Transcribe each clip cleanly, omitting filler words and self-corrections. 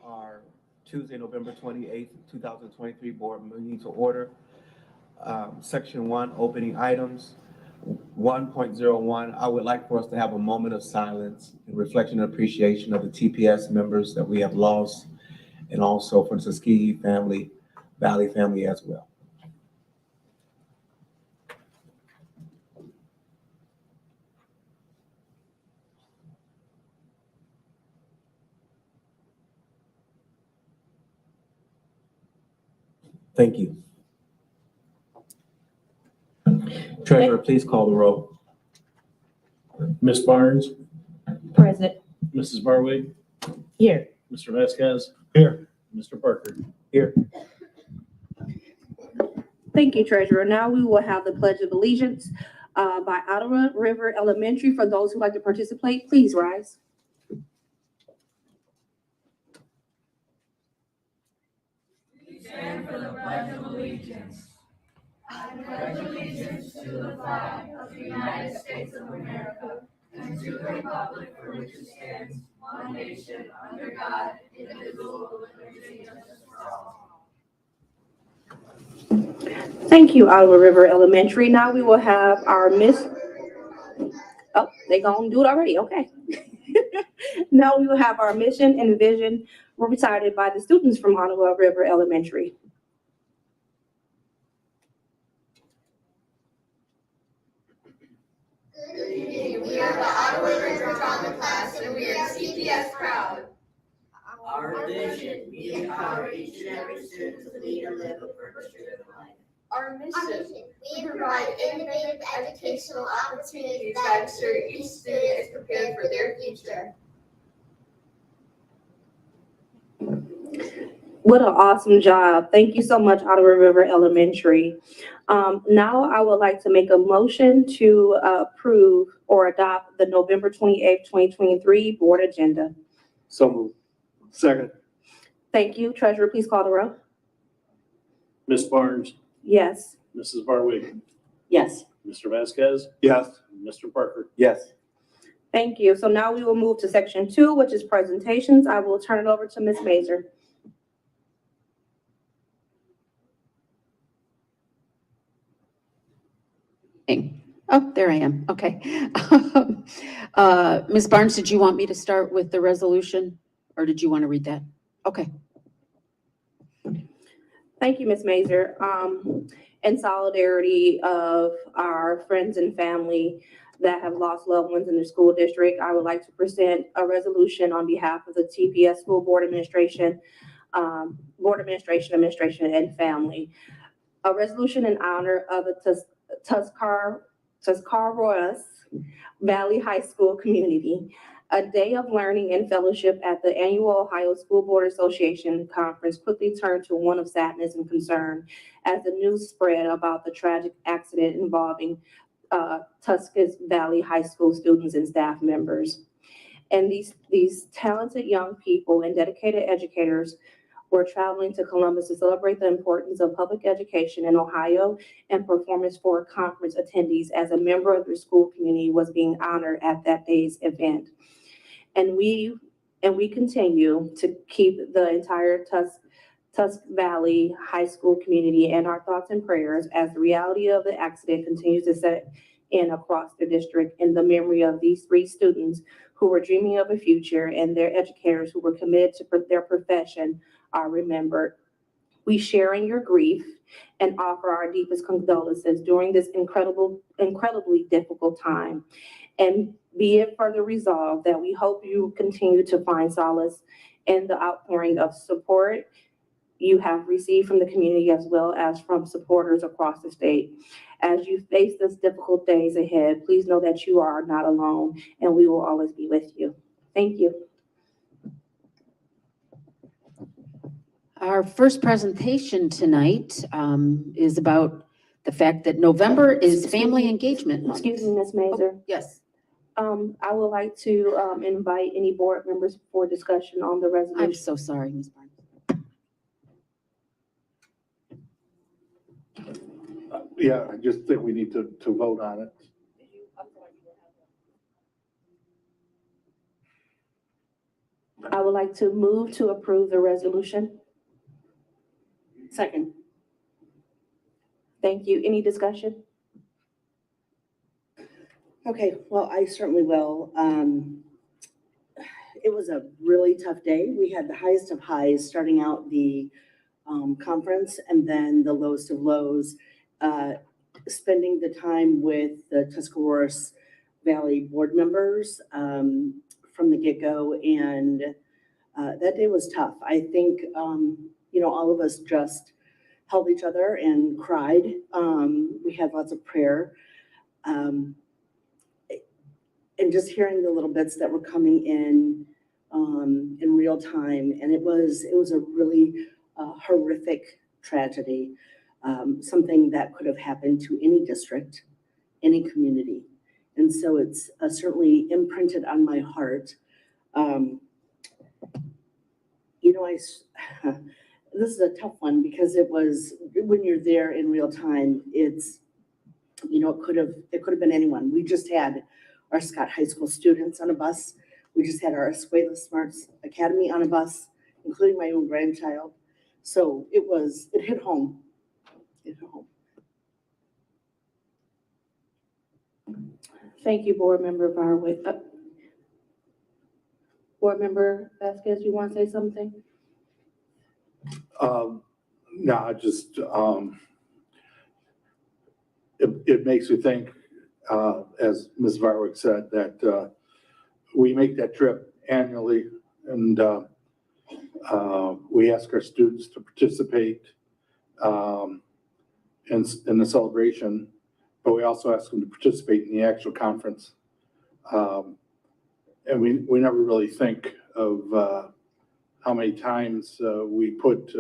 our Tuesday, November 28th, 2023 board meeting to order. Section 1, opening items. 1.01, I would like for us to have a moment of silence in reflection and appreciation of the TPS members that we have lost, and also for the Tuskegee family, Valley family as well. Thank you. Treasurer, please call the roll. Ms. Barnes, Present. Mrs. Barwig, Here. Mr. Vasquez, Here. Mr. Parker. Here. Thank you, Treasurer. Now we will have the Pledge of Allegiance by Ottawa River Elementary. For those who like to participate, please rise. We stand for the Pledge of Allegiance. I pledge allegiance to the flag of the United States of America and to the republic for which it stands, one nation, under God, indivisible, with liberty and justice for all. Thank you, Ottawa River Elementary. Now we will have our they gonna do it already, okay. Now we will have our mission and vision recited by the students from Ottawa River Elementary. Good evening. We are the Ottawa River Drama Class, and we are TPS proud. Our vision, we empower each and every student to lead and live a purpose-driven life. Our mission, we provide innovative educational opportunities that ensure each student is prepared for their future. What an awesome job. Thank you so much, Ottawa River Elementary. Now I would like to make a motion to approve or adopt the November 28th, 2023 board agenda. So moved. Second. Thank you. Treasurer, please call the roll. Ms. Barnes, Yes. Mrs. Barwig, Yes. Mr. Vasquez, Yes. Mr. Parker. Yes. Thank you. So now we will move to section 2, which is presentations. I will turn it over to Ms. Mazur. Oh, there I am. Okay. Ms. Barnes, did you want me to start with the resolution or did you want to read that? Okay. Thank you, Ms. Mazur. In solidarity of our friends and family that have lost loved ones in the school district, I would like to present a resolution on behalf of the TPS School Board Administration, Administration, and family. A resolution in honor of the Tuscarawas Valley High School community, a day of learning and fellowship at the annual Ohio School Board Association conference quickly turned to one of sadness and concern as the news spread about the tragic accident involving Tuscarawas Valley High School students and staff members. And these talented young people and dedicated educators were traveling to Columbus to celebrate the importance of public education in Ohio and performance for conference attendees as a member of their school community was being honored at that day's event. And we continue to keep the entire Tusk Valley High School community in our thoughts and prayers as the reality of the accident continues to set in across the district in the memory of these 3 students who were dreaming of a future and their educators who were committed to their profession are remembered. We share in your grief and offer our deepest condolences during this incredibly difficult time. And be it further resolved that we hope you continue to find solace in the outpouring of support you have received from the community as well as from supporters across the state. As you face these difficult days ahead, please know that you are not alone and we will always be with you. Thank you. Our first presentation tonight is about the fact that November is family engagement. Excuse me, Ms. Mazur. Oh, yes. I would like to invite any board members for discussion on the resolution. I'm so sorry, Ms. Barnes. Yeah, I just think we need to vote on it. I would like to move to approve the resolution. Second. Thank you. Any discussion? Okay, well, I certainly will. It was a really tough day. We had the highest of highs starting out the conference and then the lowest of lows. Spending the time with the Tuscarawas Valley board members from the get-go, and that day was tough. I think, all of us just held each other and cried. We had lots of prayer. And just hearing the little bits that were coming in real time. And it was a really horrific tragedy, something that could have happened to any district, any community. And so it's certainly imprinted on my heart. This is a tough one because it was, when you're there in real time, it's, it could have been anyone. We just had our Scott High School students on a bus. We just had our Escuela Smarts Academy on a bus, including my own grandchild. So it hit home. It hit home. Thank you, Board Member Barwick. Board Member Vasquez, you want to say something? No, just, it makes you think, as Ms. Varwick said, that we make that trip annually, and we ask our students to participate in the celebration, but we also ask them to participate in the actual conference. And we never really think of how many times we put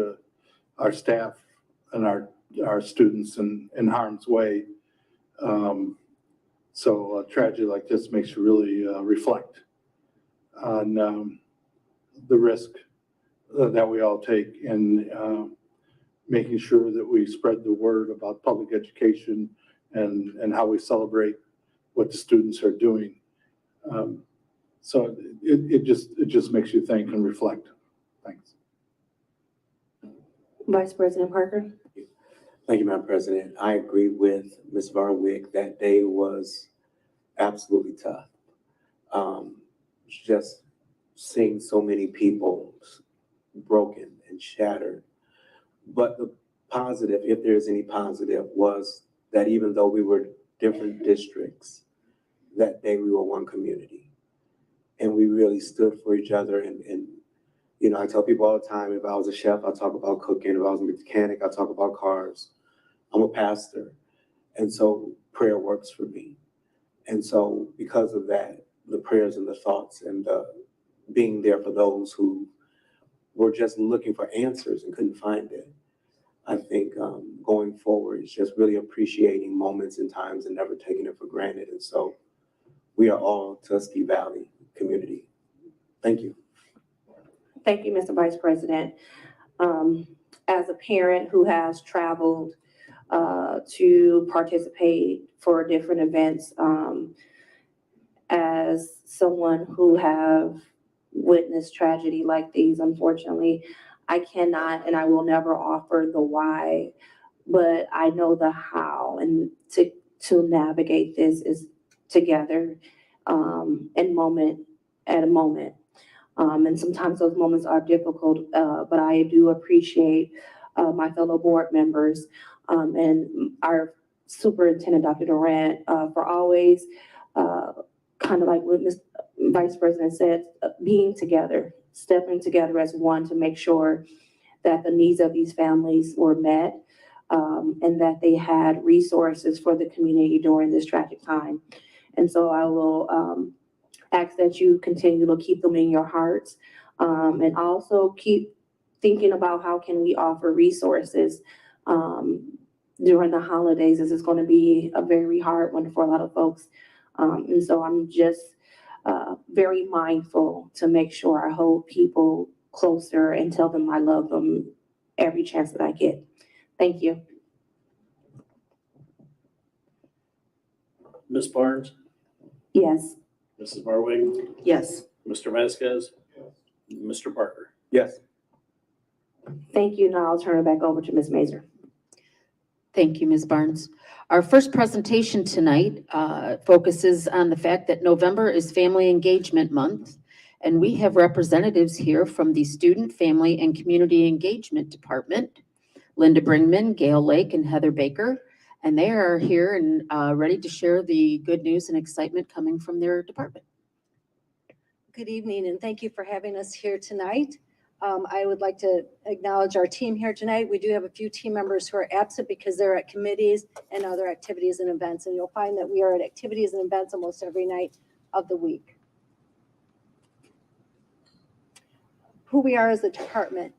our staff and our students in harm's way. So a tragedy like this makes you really reflect on the risk that we all take in making sure that we spread the word about public education and how we celebrate what the students are doing. So it just makes you think and reflect. Thanks. Vice President Parker? Thank you, Madam President. I agree with Ms. Varwick. That day was absolutely tough. Just seeing so many people broken and shattered. But the positive, if there's any positive, was that even though we were different districts, that day we were one community. And we really stood for each other. And I tell people all the time, if I was a chef, I'll talk about cooking. If I was a mechanic, I'll talk about cars. I'm a pastor. And so prayer works for me. And so because of that, the prayers and the thoughts and the being there for those who were just looking for answers and couldn't find it, I think going forward is just really appreciating moments and times and never taking it for granted. And so we are all Tuskegee Valley community. Thank you. Thank you, Mr. Vice President. As a parent who has traveled to participate for different events, as someone who have witnessed tragedy like these, unfortunately, I cannot and I will never offer the why, but I know the how, and to navigate this is together and moment at a moment. And sometimes those moments are difficult, but I do appreciate my fellow board members and our superintendent, Dr. Durant, for always kind of like what Ms. Vice President said, being together, stepping together as one to make sure that the needs of these families were met and that they had resources for the community during this tragic time. And so I will ask that you continue to keep them in your hearts and also keep thinking about how can we offer resources during the holidays. This is going to be a very hard one for a lot of folks. And so I'm just very mindful to make sure I hold people closer and tell them I love them every chance that I get. Thank you. Ms. Barnes, Yes. Mrs. Barwick, Yes. Mr. Vasquez, Mr. Parker. Yes. Thank you. Now I'll turn it back over to Ms. Mazur. Thank you, Ms. Barnes. Our first presentation tonight focuses on the fact that November is Family Engagement Month, and we have representatives here from the Student, Family, and Community Engagement Department, Linda Bringman, Gail Lake, and Heather Baker, and they are here and ready to share the good news and excitement coming from their department. Good evening, and thank you for having us here tonight. I would like to acknowledge our team here tonight. We do have a few team members who are absent because they're at committees and other activities and events, and you'll find that we are at activities and events almost every night of the week. Who we are as a department.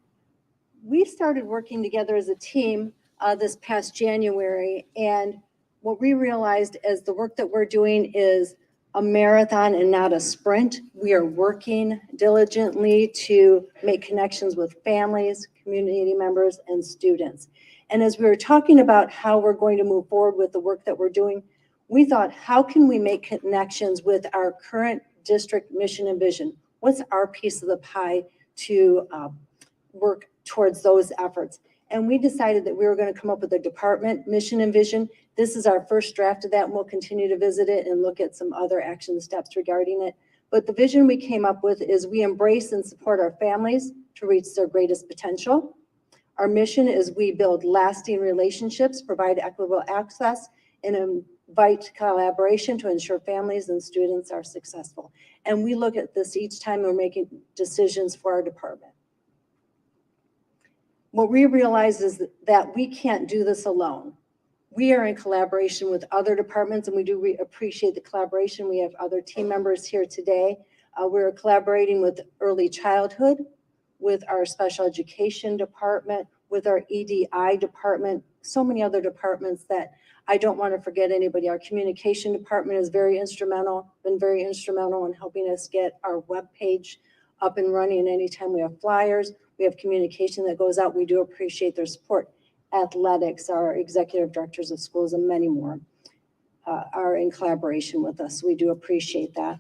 We started working together as a team this past January, and what we realized is the work that we're doing is a marathon and not a sprint. We are working diligently to make connections with families, community members, and students. And as we were talking about how we're going to move forward with the work that we're doing, we thought, how can we make connections with our current district mission and vision? What's our piece of the pie to work towards those efforts? And we decided that we were going to come up with a department mission and vision. This is our first draft of that, and we'll continue to visit it and look at some other action steps regarding it. But the vision we came up with is we embrace and support our families to reach their greatest potential. Our mission is we build lasting relationships, provide equitable access, and invite collaboration to ensure families and students are successful. And we look at this each time we're making decisions for our department. What we realize is that we can't do this alone. We are in collaboration with other departments, and we do appreciate the collaboration. We have other team members here today. We're collaborating with early childhood, with our special education department, with our EDI department, so many other departments that I don't want to forget anybody. Our communication department is been very instrumental in helping us get our webpage up and running. Anytime we have flyers, we have communication that goes out, we do appreciate their support. Athletics, our executive directors of schools, and many more are in collaboration with us. We do appreciate that.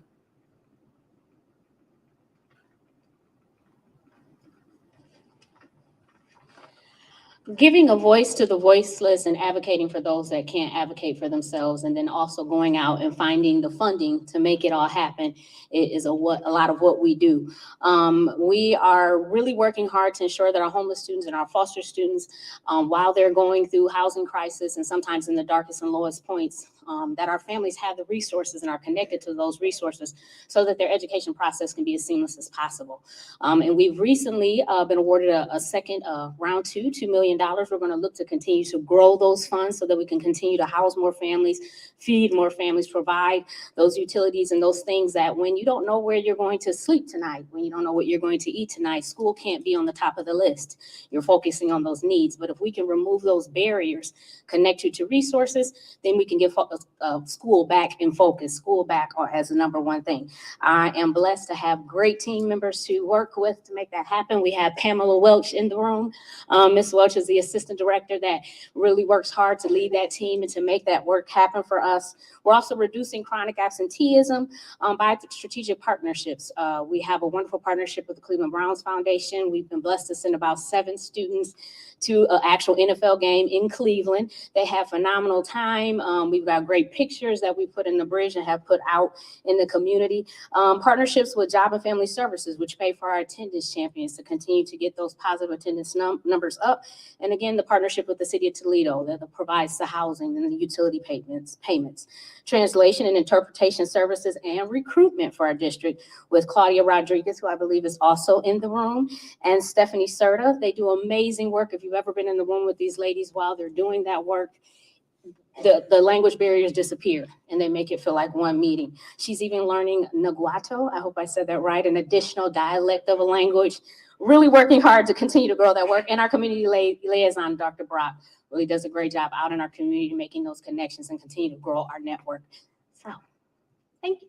Giving a voice to the voiceless and advocating for those that can't advocate for themselves, and then also going out and finding the funding to make it all happen is a lot of what we do. We are really working hard to ensure that our homeless students and our foster students, while they're going through housing crisis and sometimes in the darkest and lowest points, that our families have the resources and are connected to those resources so that their education process can be as seamless as possible. And we've recently been awarded a second round $2 million. We're going to look to continue to grow those funds so that we can continue to house more families, feed more families, provide those utilities and those things that when you don't know where you're going to sleep tonight, when you don't know what you're going to eat tonight, school can't be on the top of the list. You're focusing on those needs. But if we can remove those barriers, connect you to resources, then we can get school back in focus, school back as the number one thing. I am blessed to have great team members to work with to make that happen. We have Pamela Welch in the room. Ms. Welch is the assistant director that really works hard to lead that team and to make that work happen for us. We're also reducing chronic absenteeism by strategic partnerships. We have a wonderful partnership with the Cleveland Browns Foundation. We've been blessed to send about 7 students to an actual NFL game in Cleveland. They have phenomenal time. We've got great pictures that we put in the bridge and have put out in the community. Partnerships with Job and Family Services, which pay for our attendance champions to continue to get those positive attendance numbers up. And again, the partnership with the City of Toledo that provides the housing and the utility payments. Translation and interpretation services and recruitment for our district with Claudia Rodriguez, who I believe is also in the room, and Stephanie Serta. They do amazing work. If you've ever been in the room with these ladies while they're doing that work, the language barriers disappear and they make it feel like one meeting. She's even learning Naguato, I hope I said that right, an additional dialect of a language, really working hard to continue to grow that work. And our community liaison, Dr. Brock, really does a great job out in our community making those connections and continue to grow our network. So, thank you.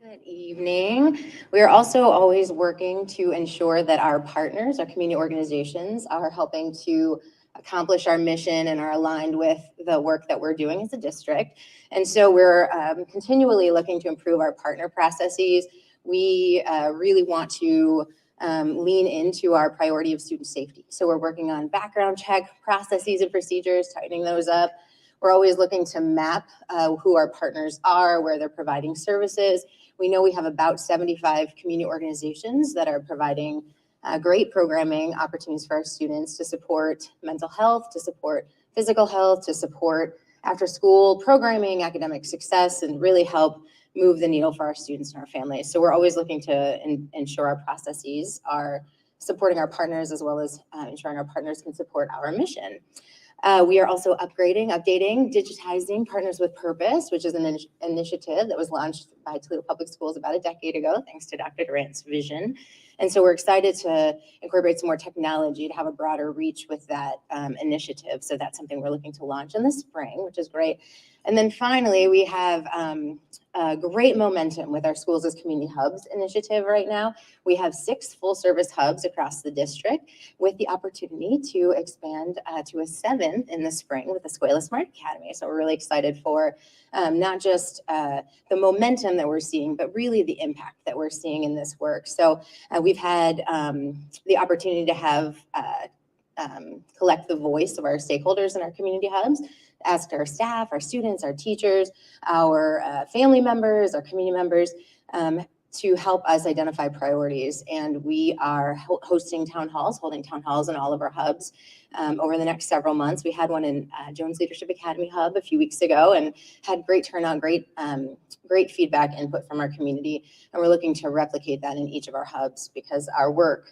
Good evening. We are also always working to ensure that our partners, our community organizations, are helping to accomplish our mission and are aligned with the work that we're doing as a district. And so we're continually looking to improve our partner processes. We really want to lean into our priority of student safety. So we're working on background check processes and procedures, tightening those up. We're always looking to map who our partners are, where they're providing services. We know we have about 75 community organizations that are providing great programming opportunities for our students to support mental health, to support physical health, to support after school programming, academic success, and really help move the needle for our students and our families. So we're always looking to ensure our processes are supporting our partners as well as ensuring our partners can support our mission. We are also updating, digitizing Partners with Purpose, which is an initiative that was launched by Toledo Public Schools about a decade ago, thanks to Dr. Durant's vision. And so we're excited to incorporate some more technology to have a broader reach with that initiative. So that's something we're looking to launch in the spring, which is great. And then finally, we have great momentum with our Schools as Community Hubs initiative right now. We have 6 full-service hubs across the district with the opportunity to expand to a 7th in the spring with the Escuela Smart Academy. So we're really excited for not just the momentum that we're seeing, but really the impact that we're seeing in this work. So we've had the opportunity to have collect the voice of our stakeholders in our community hubs, ask our staff, our students, our teachers, our family members, our community members to help us identify priorities. And we are holding town halls in all of our hubs over the next several months. We had one in Jones Leadership Academy Hub a few weeks ago and had great turnout, great feedback, input from our community. And we're looking to replicate that in each of our hubs because our work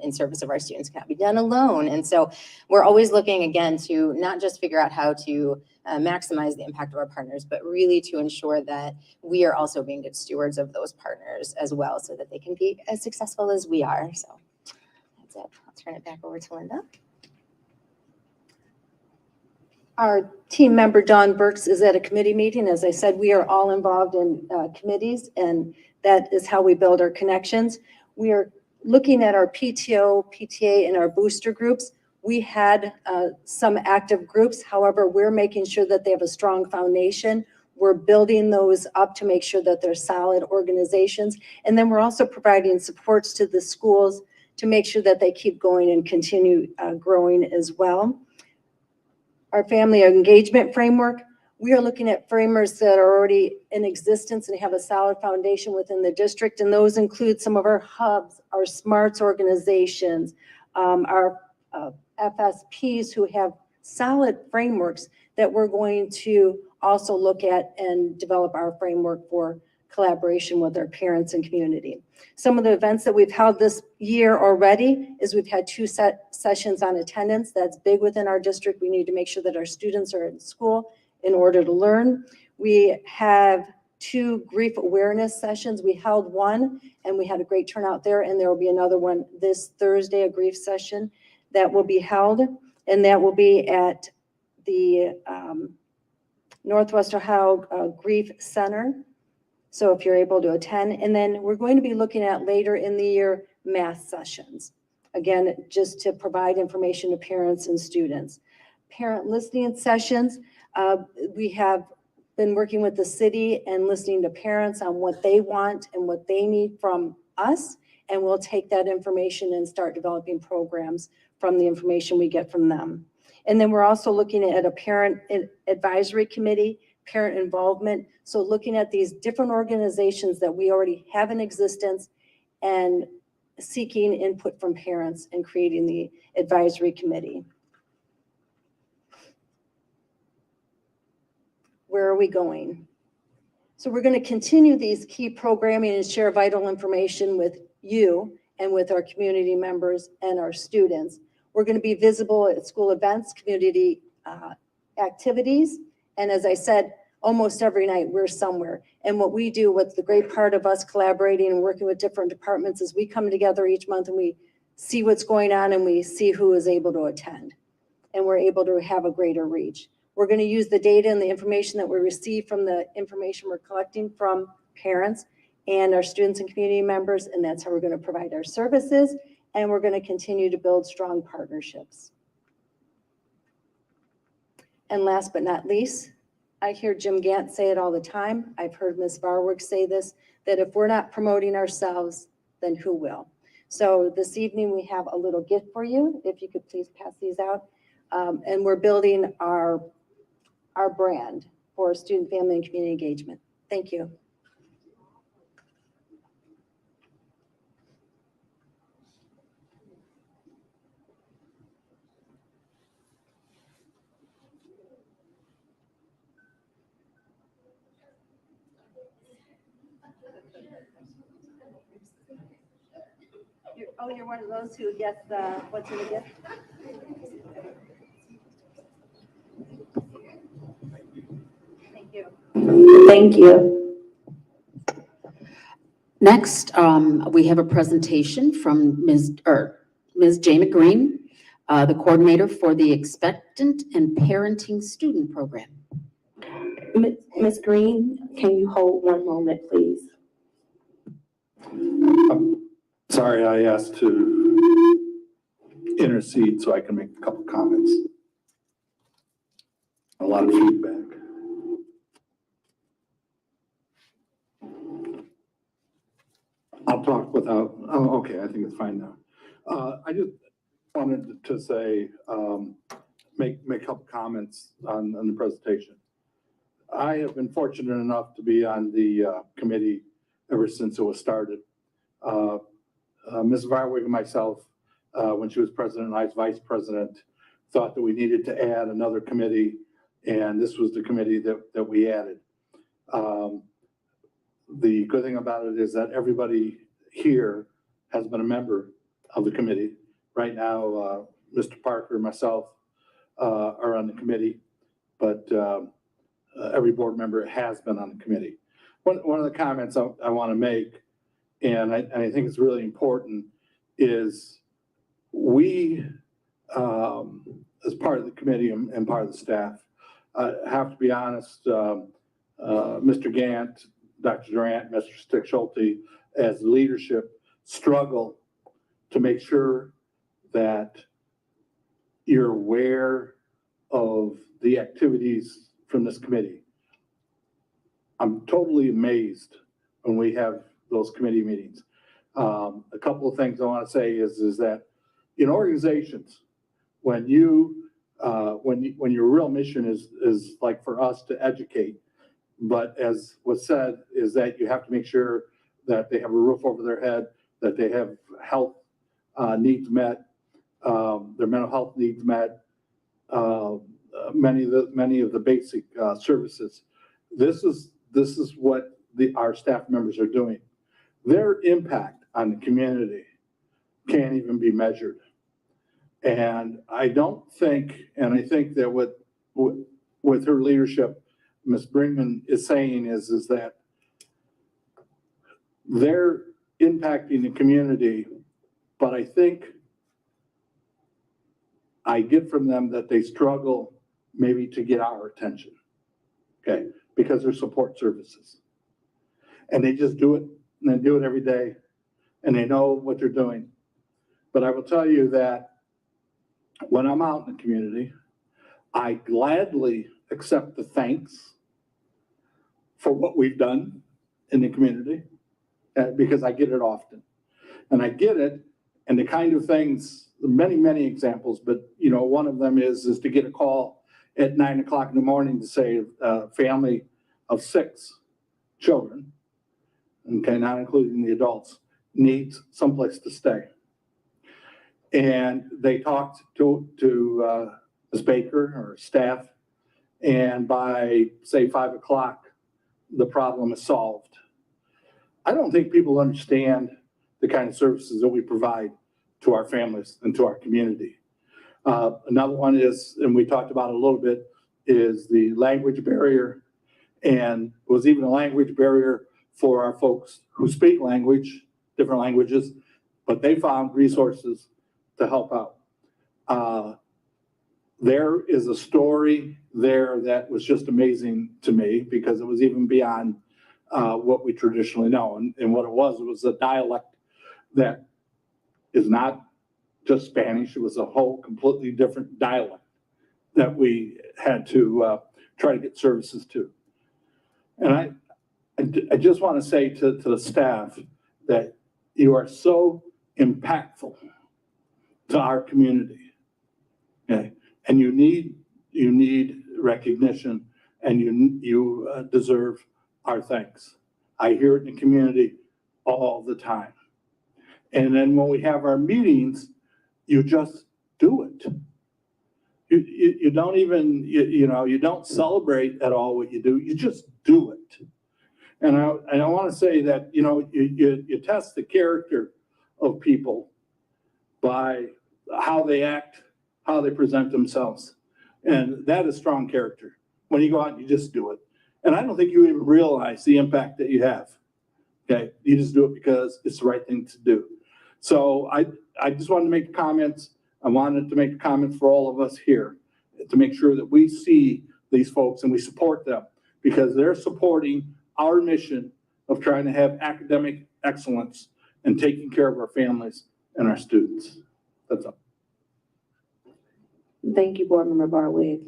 in service of our students cannot be done alone. And so we're always looking again to not just figure out how to maximize the impact of our partners, but really to ensure that we are also being good stewards of those partners as well so that they can be as successful as we are. So that's it. I'll turn it back over to Linda. Our team member, Dawn Burks, is at a committee meeting. As I said, we are all involved in committees, and that is how we build our connections. We are looking at our PTO, PTA, and our booster groups. We had some active groups. However, we're making sure that they have a strong foundation. We're building those up to make sure that they're solid organizations. And then we're also providing supports to the schools to make sure that they keep going and continue growing as well. Our family engagement framework, we are looking at frameworks that are already in existence and have a solid foundation within the district. And those include some of our hubs, our SMARTS organizations, our FSPs who have solid frameworks that we're going to also look at and develop our framework for collaboration with our parents and community. Some of the events that we've held this year already is we've had 2 sessions on attendance. That's big within our district. We need to make sure that our students are in school in order to learn. We have 2 grief awareness sessions. We held one and we had a great turnout there, and there will be another one this Thursday, a grief session that will be held, and that will be at the Northwest Ohio Grief Center. So if you're able to attend, and then we're going to be looking at later in the year math sessions. Again, just to provide information to parents and students. Parent listening sessions, we have been working with the city and listening to parents on what they want and what they need from us, and we'll take that information and start developing programs from the information we get from them. And then we're also looking at a parent advisory committee, parent involvement. So looking at these different organizations that we already have in existence and seeking input from parents and creating the advisory committee. Where are we going? So we're going to continue these key programming and share vital information with you and with our community members and our students. We're going to be visible at school events, community activities. And as I said, almost every night we're somewhere. And what we do, what's the great part of us collaborating and working with different departments, is we come together each month and we see what's going on and we see who is able to attend. And we're able to have a greater reach. We're going to use the data and the information that we receive from the information we're collecting from parents and our students and community members, and that's how we're going to provide our services, and we're going to continue to build strong partnerships. And last but not least, I hear Jim Gant say it all the time. I've heard Ms. Barwick say this, that if we're not promoting ourselves, then who will? So this evening, we have a little gift for you, if you could please pass these out. And we're building our brand for student, family, and community engagement. Thank you. You're one of those who gets what's in the gift? Thank you. Thank you. Next, we have a presentation from Ms. Jay McGreen, the coordinator for the Expectant and Parenting Student Program. Ms. Green, can you hold one moment, please? Sorry, I asked to intercede so I can make a couple comments. A lot of feedback. I'll talk without, oh, okay, I think it's fine now. I just wanted to say, make a couple comments on the presentation. I have been fortunate enough to be on the committee ever since it was started. Ms. Varwig and myself, when she was president and I was vice president, thought that we needed to add another committee, and this was the committee that we added. The good thing about it is that everybody here has been a member of the committee. Right now, Mr. Parker and myself are on the committee, but every board member has been on the committee. One of the comments I want to make, and I think it's really important, is we, as part of the committee and part of the staff, have to be honest, Mr. Gant, Dr. Durant, Mr. Stick-Schulte, as leadership, struggle to make sure that you're aware of the activities from this committee. I'm totally amazed when we have those committee meetings. A couple of things I want to say is that in organizations, when your real mission is like for us to educate, but as was said, is that you have to make sure that they have a roof over their head, that they have health needs met, their mental health needs met, many of the basic services. This is what our staff members are doing. Their impact on the community can't even be measured. And I don't think, and I think that with her leadership, Ms. Brinkman is saying is that they're impacting the community, but I think I get from them that they struggle maybe to get our attention, okay, because they're support services. And they just do it, and they do it every day, and they know what they're doing. But I will tell you that when I'm out in the community, I gladly accept the thanks for what we've done in the community, because I get it often. And I get it, and the kind of things, many examples, but one of them is to get a call at 9 o'clock in the morning to say a family of 6 children, okay, not including the adults, needs someplace to stay. And they talked to Ms. Baker or staff, and by say 5 o'clock, the problem is solved. I don't think people understand the kind of services that we provide to our families and to our community. Another one is, and we talked about it a little bit, is the language barrier. And it was even a language barrier for our folks who speak different languages, but they found resources to help out. There is a story there that was just amazing to me because it was even beyond what we traditionally know. And what it was a dialect that is not just Spanish. It was a whole completely different dialect that we had to try to get services to. And I just want to say to the staff that you are so impactful to our community. Okay, and you need recognition, and you deserve our thanks. I hear it in the community all the time. And then when we have our meetings, you just do it. You don't even, you don't celebrate at all what you do, you just do it. And I want to say that, you test the character of people by how they act, how they present themselves. And that is strong character. When you go out, you just do it. And I don't think you even realize the impact that you have. Okay, you just do it because it's the right thing to do. So I just wanted to make comments. I wanted to make a comment for all of us here to make sure that we see these folks and we support them because they're supporting our mission of trying to have academic excellence and taking care of our families and our students. That's all. Thank you, Board Member Barwig.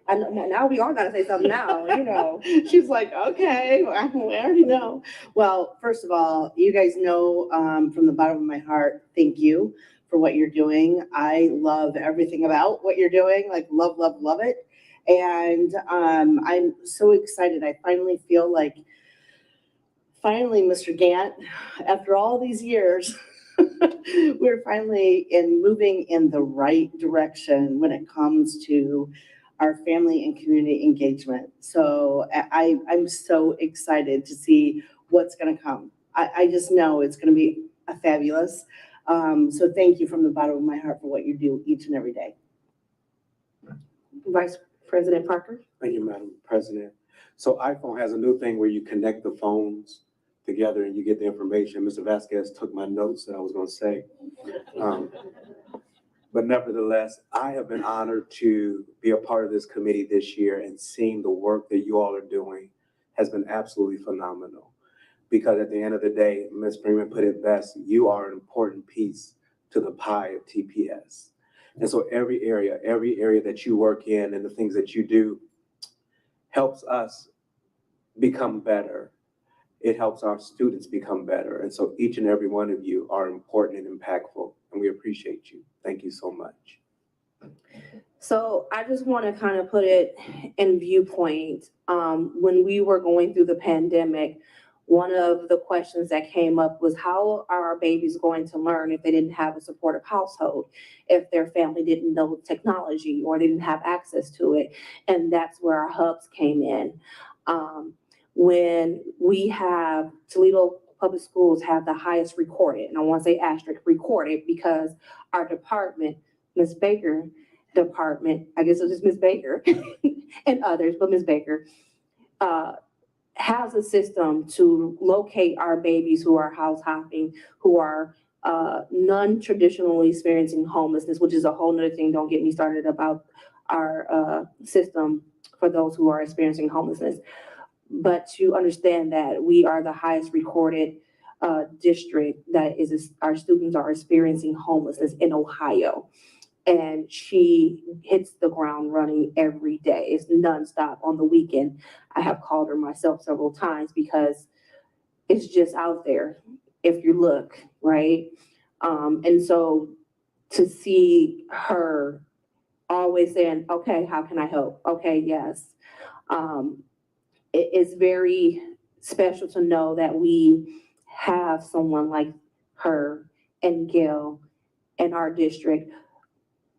I know, now we all gotta say something now. She's like, okay, I already know. Well, first of all, you guys know from the bottom of my heart, thank you for what you're doing. I love everything about what you're doing, like love, love, love it. And I'm so excited. I finally feel like, Mr. Gant, after all these years, we're finally moving in the right direction when it comes to our family and community engagement. So I'm so excited to see what's going to come. I just know it's going to be fabulous. So thank you from the bottom of my heart for what you do each and every day. Vice President Parker. Thank you, Madam President. So iPhone has a new thing where you connect the phones together and you get the information. Mr. Vasquez took my notes that I was going to say. But nevertheless, I have been honored to be a part of this committee this year, and seeing the work that you all are doing has been absolutely phenomenal. Because at the end of the day, Ms. Freeman put it best, you are an important piece to the pie of TPS. And so every area that you work in and the things that you do helps us become better. It helps our students become better. And so each and every one of you are important and impactful, and we appreciate you. Thank you so much. So I just want to kind of put it in viewpoint. When we were going through the pandemic, one of the questions that came up was, how are our babies going to learn if they didn't have a supportive household, if their family didn't know technology or they didn't have access to it? And that's where our hubs came in. When we have Toledo Public Schools have the highest recorded, and I want to say asterisk recorded, because our department, Ms. Baker department, I guess it was just Ms. Baker and others, but Ms. Baker, has a system to locate our babies who are house hopping, who are non-traditionally experiencing homelessness, which is a whole nother thing. Don't get me started about our system for those who are experiencing homelessness. But to understand that we are the highest recorded district that is, our students are experiencing homelessness in Ohio. And she hits the ground running every day. It's nonstop on the weekend. I have called her myself several times because it's just out there if you look, right? And so to see her always saying, okay, how can I help? Okay, yes. It is very special to know that we have someone like her and Gail in our district.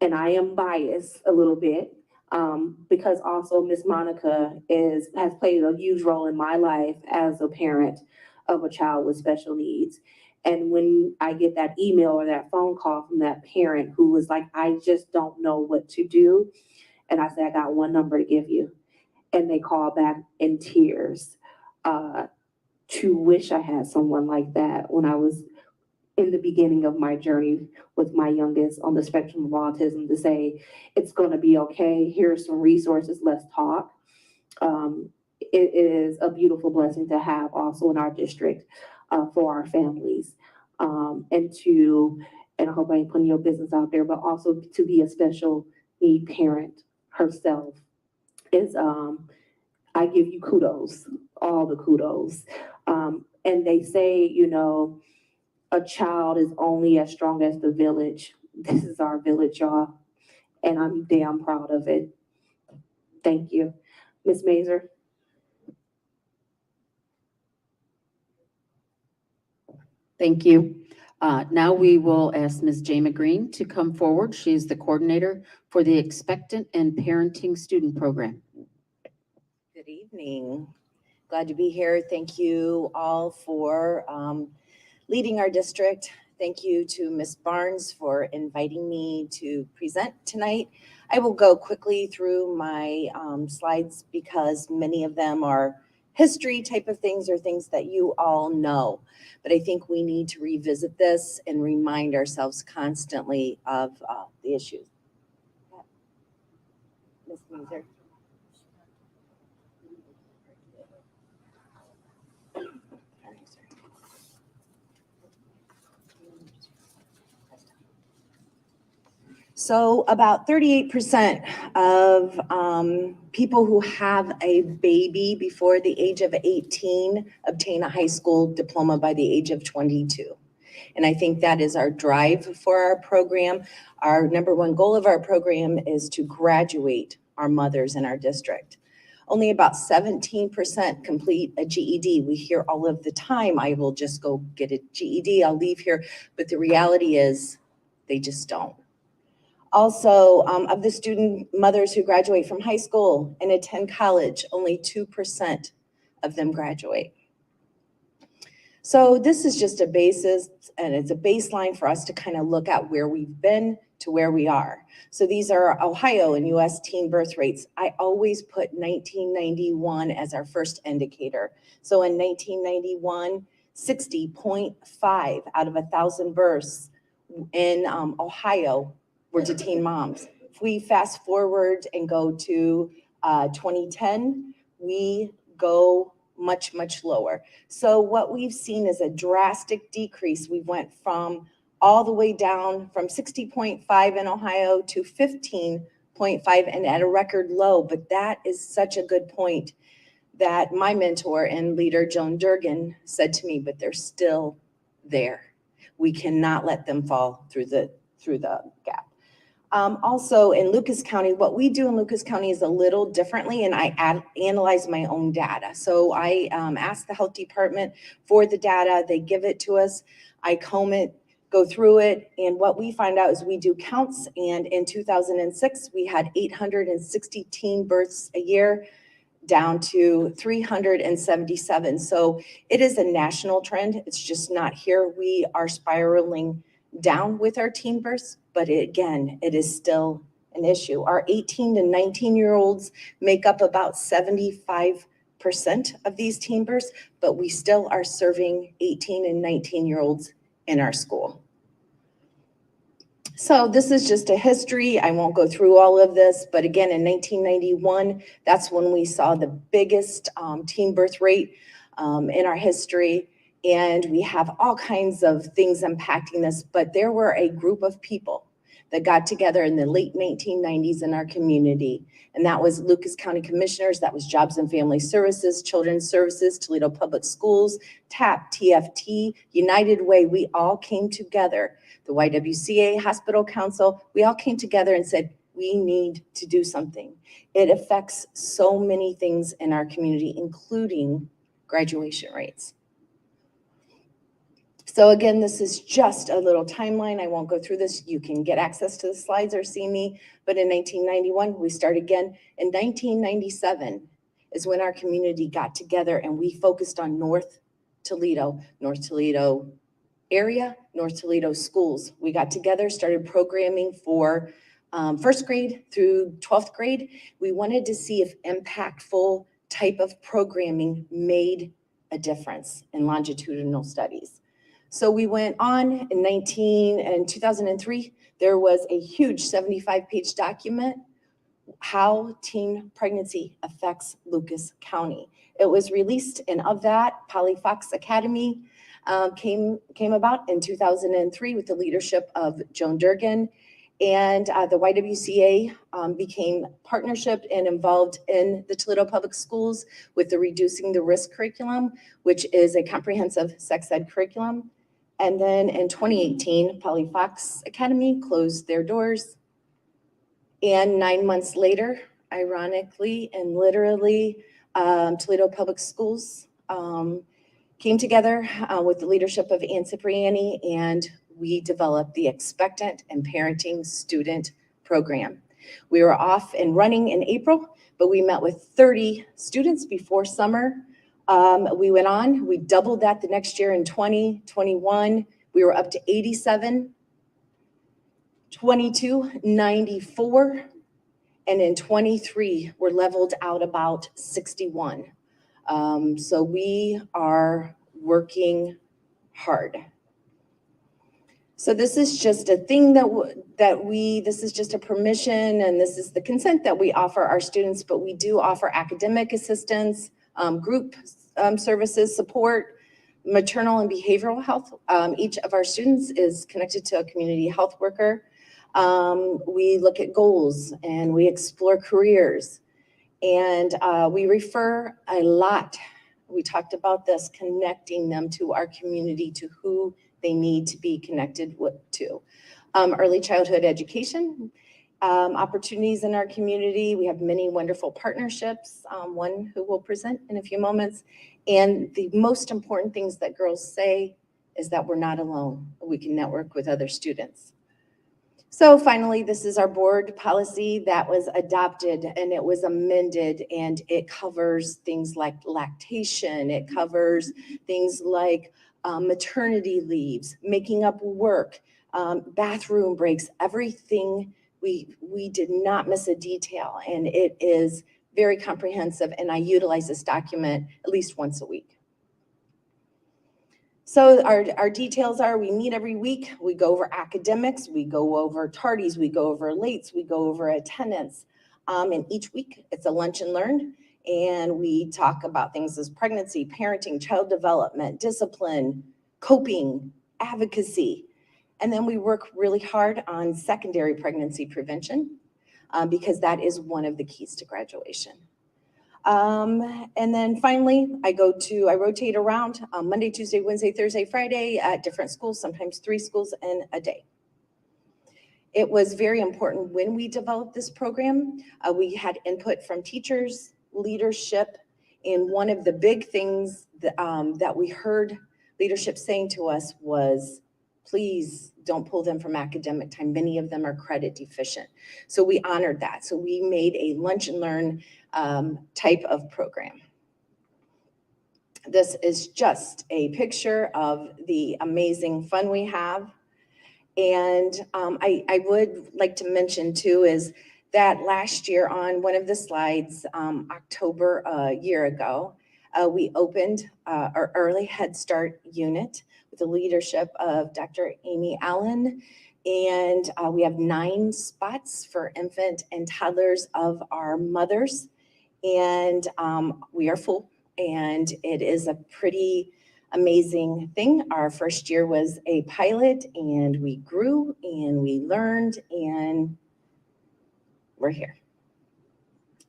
And I am biased a little bit because also Miss Monica has played a huge role in my life as a parent of a child with special needs. And when I get that email or that phone call from that parent who was like, I just don't know what to do. And I said, I got one number to give you. And they call back in tears to wish I had someone like that when I was in the beginning of my journey with my youngest on the spectrum of autism, to say, it's going to be okay. Here's some resources. Let's talk. It is a beautiful blessing to have also in our district for our families, and to and I hope I ain't putting your business out there, but also to be a special need parent herself is, I give you kudos, all the kudos. And they say, you know, a child is only as strong as the village. This is our village, y'all, and I'm damn proud of it. Thank you. Ms. Mazer? Thank you. Now we will ask Ms. Jama Green to come forward. She is the coordinator for the Expectant and Parenting Student Program. Good evening. Glad to be here. Thank you all for leading our district. Thank you to Ms. Barnes for inviting me to present tonight. I will go quickly through my slides because many of them are history type of things or things that you all know. But I think we need to revisit this and remind ourselves constantly of the issues. Ms. Mazer. So about 38% of people who have a baby before the age of 18 obtain a high school diploma by the age of 22. And I think that is our drive for our program. Our number one goal of our program is to graduate our mothers in our district. Only about 17% complete a GED. We hear all of the time, I will just go get a GED, I'll leave here. But the reality is they just don't. Also, of the student mothers who graduate from high school and attend college, only 2% of them graduate. So this is just a basis, and it's a baseline for us to kind of look at where we've been to where we are. So these are Ohio and US teen birth rates. I always put 1991 as our first indicator. So in 1991, 60.5 out of 1,000 births in Ohio were to teen moms. If we fast forward and go to 2010, we go much, much lower. So what we've seen is a drastic decrease. We went from all the way down from 60.5 in Ohio to 15.5 and at a record low. But that is such a good point that my mentor and leader, Joan Durgan, said to me, but they're still there. We cannot let them fall through the gap. Also in Lucas County, what we do in Lucas County is a little differently, and I analyze my own data. So I ask the health department for the data, they give it to us, I comb it, go through it, and what we find out is we do counts, and in 2006, we had 860 teen births a year, down to 377. So it is a national trend, it's just not here. We are spiraling down with our teen births, but again, it is still an issue. Our 18 to 19-year-olds make up about 75% of these teen births, but we still are serving 18 and 19-year-olds in our school. So this is just a history. I won't go through all of this, but again, in 1991, that's when we saw the biggest teen birth rate in our history. And we have all kinds of things impacting this, but there were a group of people that got together in the late 1990s in our community. And that was Lucas County Commissioners, that was Jobs and Family Services, Children's Services, Toledo Public Schools, TAP, TFT, United Way. We all came together. The YWCA Hospital Council, we all came together and said, we need to do something. It affects so many things in our community, including graduation rates. So again, this is just a little timeline. I won't go through this. You can get access to the slides or see me. But in 1991, we start again. In 1997 is when our community got together and we focused on North Toledo area, North Toledo schools. We got together, started programming for first grade through 12th grade. We wanted to see if impactful type of programming made a difference in longitudinal studies. So we went on in 2003, there was a huge 75-page document how teen pregnancy affects Lucas County. It was released, and of that, Polly Fox Academy came about in 2003 with the leadership of Joan Durgan. And the YWCA became partnership and involved in the Toledo Public Schools with the Reducing the Risk curriculum, which is a comprehensive sex ed curriculum. And then in 2018, Polly Fox Academy closed their doors. And 9 months later, ironically and literally, Toledo Public Schools came together with the leadership of Ann Cipriani, and we developed the Expectant and Parenting Student Program. We were off and running in April, but we met with 30 students before summer. We went on, we doubled that the next year in 2021. We were up to 87, 22, 94, and in 23, we're leveled out about 61. So we are working hard. So this is just a thing this is just a permission, and this is the consent that we offer our students, but we do offer academic assistance, group services, support, maternal and behavioral health. Each of our students is connected to a community health worker. We look at goals and we explore careers, and we refer a lot. We talked about this, connecting them to our community, to who they need to be connected to. Early childhood education, opportunities in our community. We have many wonderful partnerships, one who will present in a few moments. And the most important things that girls say is that we're not alone. We can network with other students. So finally, this is our board policy that was adopted, and it was amended, and it covers things like lactation. It covers things like maternity leaves, making up work, bathroom breaks, everything. We did not miss a detail, and it is very comprehensive, and I utilize this document at least once a week. So our details are, we meet every week, we go over academics, we go over tardies, we go over lates, we go over attendance. And each week it's a lunch and learn, and we talk about things as pregnancy, parenting, child development, discipline, coping, advocacy. And then we work really hard on secondary pregnancy prevention because that is one of the keys to graduation. And then finally, I rotate around Monday, Tuesday, Wednesday, Thursday, Friday at different schools, sometimes 3 schools in a day. It was very important when we developed this program. We had input from teachers, leadership, and one of the big things that we heard leadership saying to us was, please don't pull them from academic time. Many of them are credit deficient. So we honored that. So we made a lunch and learn type of program. This is just a picture of the amazing fun we have. And I would like to mention too is that last year on one of the slides, October a year ago, we opened our early Head Start unit with the leadership of Dr. Amy Allen. And we have 9 spots for infant and toddlers of our mothers. And we are full, and it is a pretty amazing thing. Our first year was a pilot, and we grew and we learned, and we're here.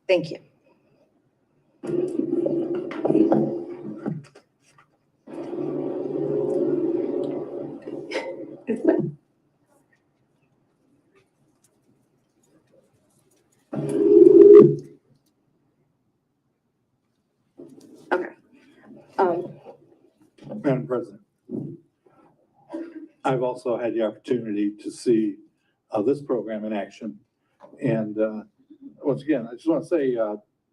Thank you. Okay. Madam President, I've also had the opportunity to see this program in action. And once again, I just want to say,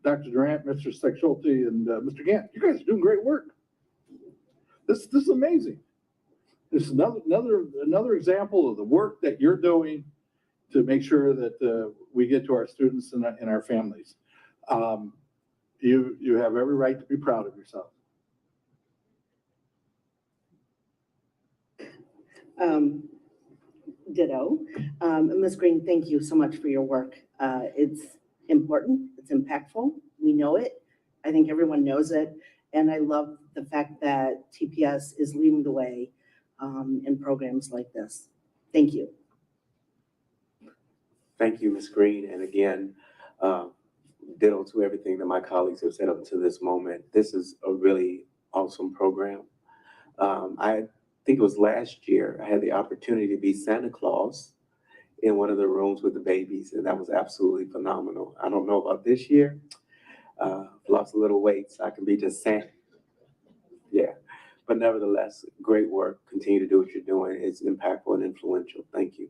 Dr. Durant, Mr. Steckschulte, and Mr. Gant, you guys are doing great work. This is amazing. This is another example of the work that you're doing to make sure that we get to our students and our families. You have every right to be proud of yourself. Ditto. Ms. Green, thank you so much for your work. It's important, it's impactful, we know it. I think everyone knows it. And I love the fact that TPS is leading the way in programs like this. Thank you. Thank you, Ms. Green. And again, ditto to everything that my colleagues have said up to this moment. This is a really awesome program. I think it was last year, I had the opportunity to be Santa Claus in one of the rooms with the babies, and that was absolutely phenomenal. I don't know about this year. Lost a little weight, so I can be just Santa. Yeah, but nevertheless, great work. Continue to do what you're doing. It's impactful and influential. Thank you.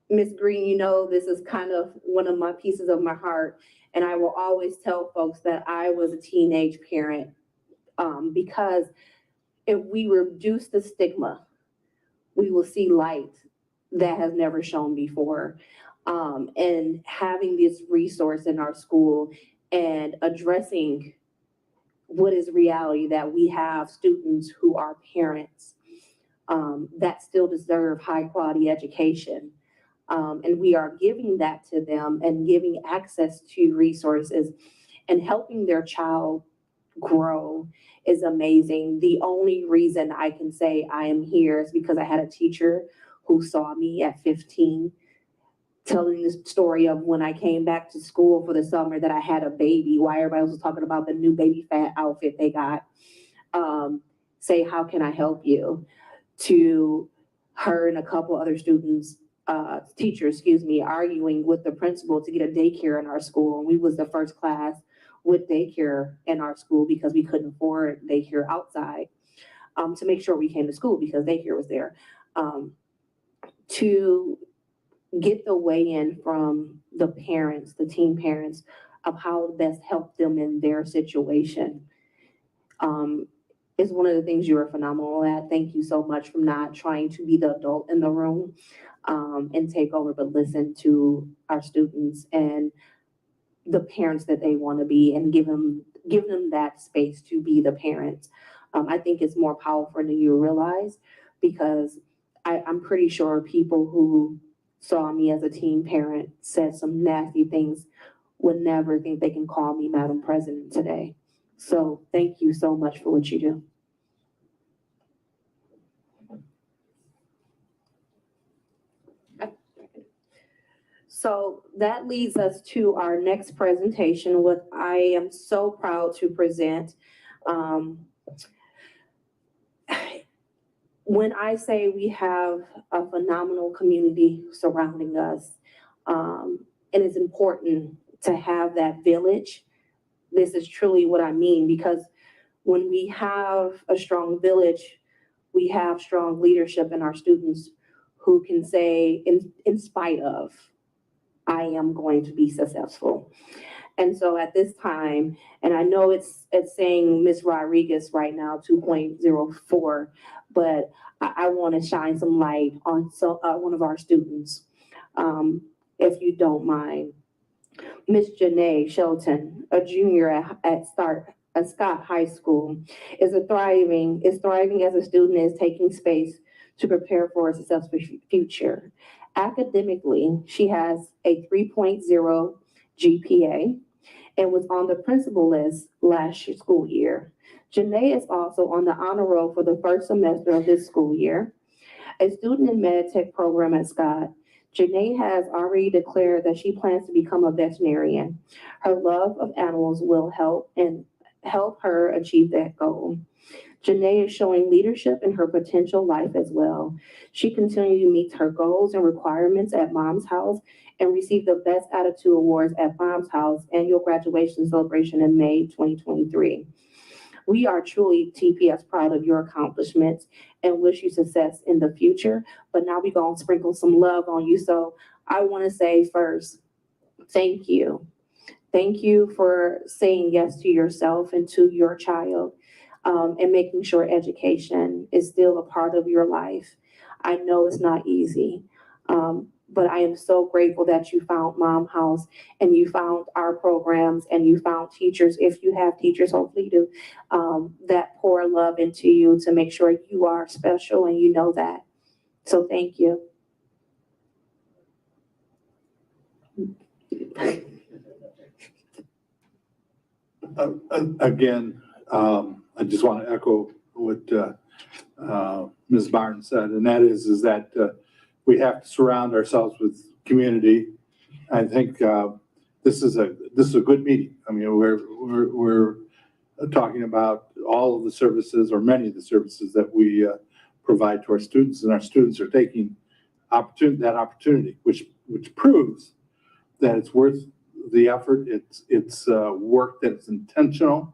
Ms. Green, you know, this is kind of one of my pieces of my heart, and I will always tell folks that I was a teenage parent because if we reduce the stigma, we will see light that has never shone before. And having this resource in our school and addressing what is reality, that we have students who are parents that still deserve high quality education. And we are giving that to them and giving access to resources and helping their child grow is amazing. The only reason I can say I am here is because I had a teacher who saw me at 15 telling the story of when I came back to school for the summer that I had a baby, why everybody was talking about the new baby fat outfit they got. Say, how can I help you? To her and a couple other students, teachers, arguing with the principal to get a daycare in our school. And we was the first class with daycare in our school because we couldn't afford daycare outside, to make sure we came to school because daycare was there. To get the weigh-in from the parents, the teen parents, of how to best help them in their situation. Is one of the things you are phenomenal at. Thank you so much for not trying to be the adult in the room and take over, but listen to our students and the parents that they want to be and give them that space to be the parents. I think it's more powerful than you realize because I'm pretty sure people who saw me as a teen parent said some nasty things would never think they can call me Madam President today. So thank you so much for what you do. So that leads us to our next presentation, what I am so proud to present. When I say we have a phenomenal community surrounding us, and it's important to have that village, this is truly what I mean, because when we have a strong village, we have strong leadership in our students who can say, in spite of, I am going to be successful. And so at this time, and I know it's saying Ms. Rodriguez right now, 2.04, but I want to shine some light on one of our students, if you don't mind. Miss Janae Shelton, a junior at Scott High School, is thriving as a student and is taking space to prepare for a successful future. Academically, she has a 3.0 GPA and was on the principal list last school year. Janae is also on the honor roll for the first semester of this school year. A student in med tech program at Scott, Janae has already declared that she plans to become a veterinarian. Her love of animals will help her achieve that goal. Janae is showing leadership in her potential life as well. She continually meets her goals and requirements at Mom's House and received the Best Attitude Awards at Mom's House annual graduation celebration in May 2023. We are truly TPS proud of your accomplishments and wish you success in the future. But now we're going to sprinkle some love on you. So I want to say first, thank you. Thank you for saying yes to yourself and to your child, and making sure education is still a part of your life. I know it's not easy, but I am so grateful that you found Mom House and you found our programs and you found teachers, if you have teachers, hopefully do, that pour love into you to make sure you are special and you know that. So thank you. Again, I just want to echo what Ms. Barnes said, and that is that we have to surround ourselves with community. I think this is a good meeting. I mean, we're talking about all of the services or many of the services that we provide to our students, and our students are taking that opportunity, which proves that it's worth the effort. It's work that's intentional,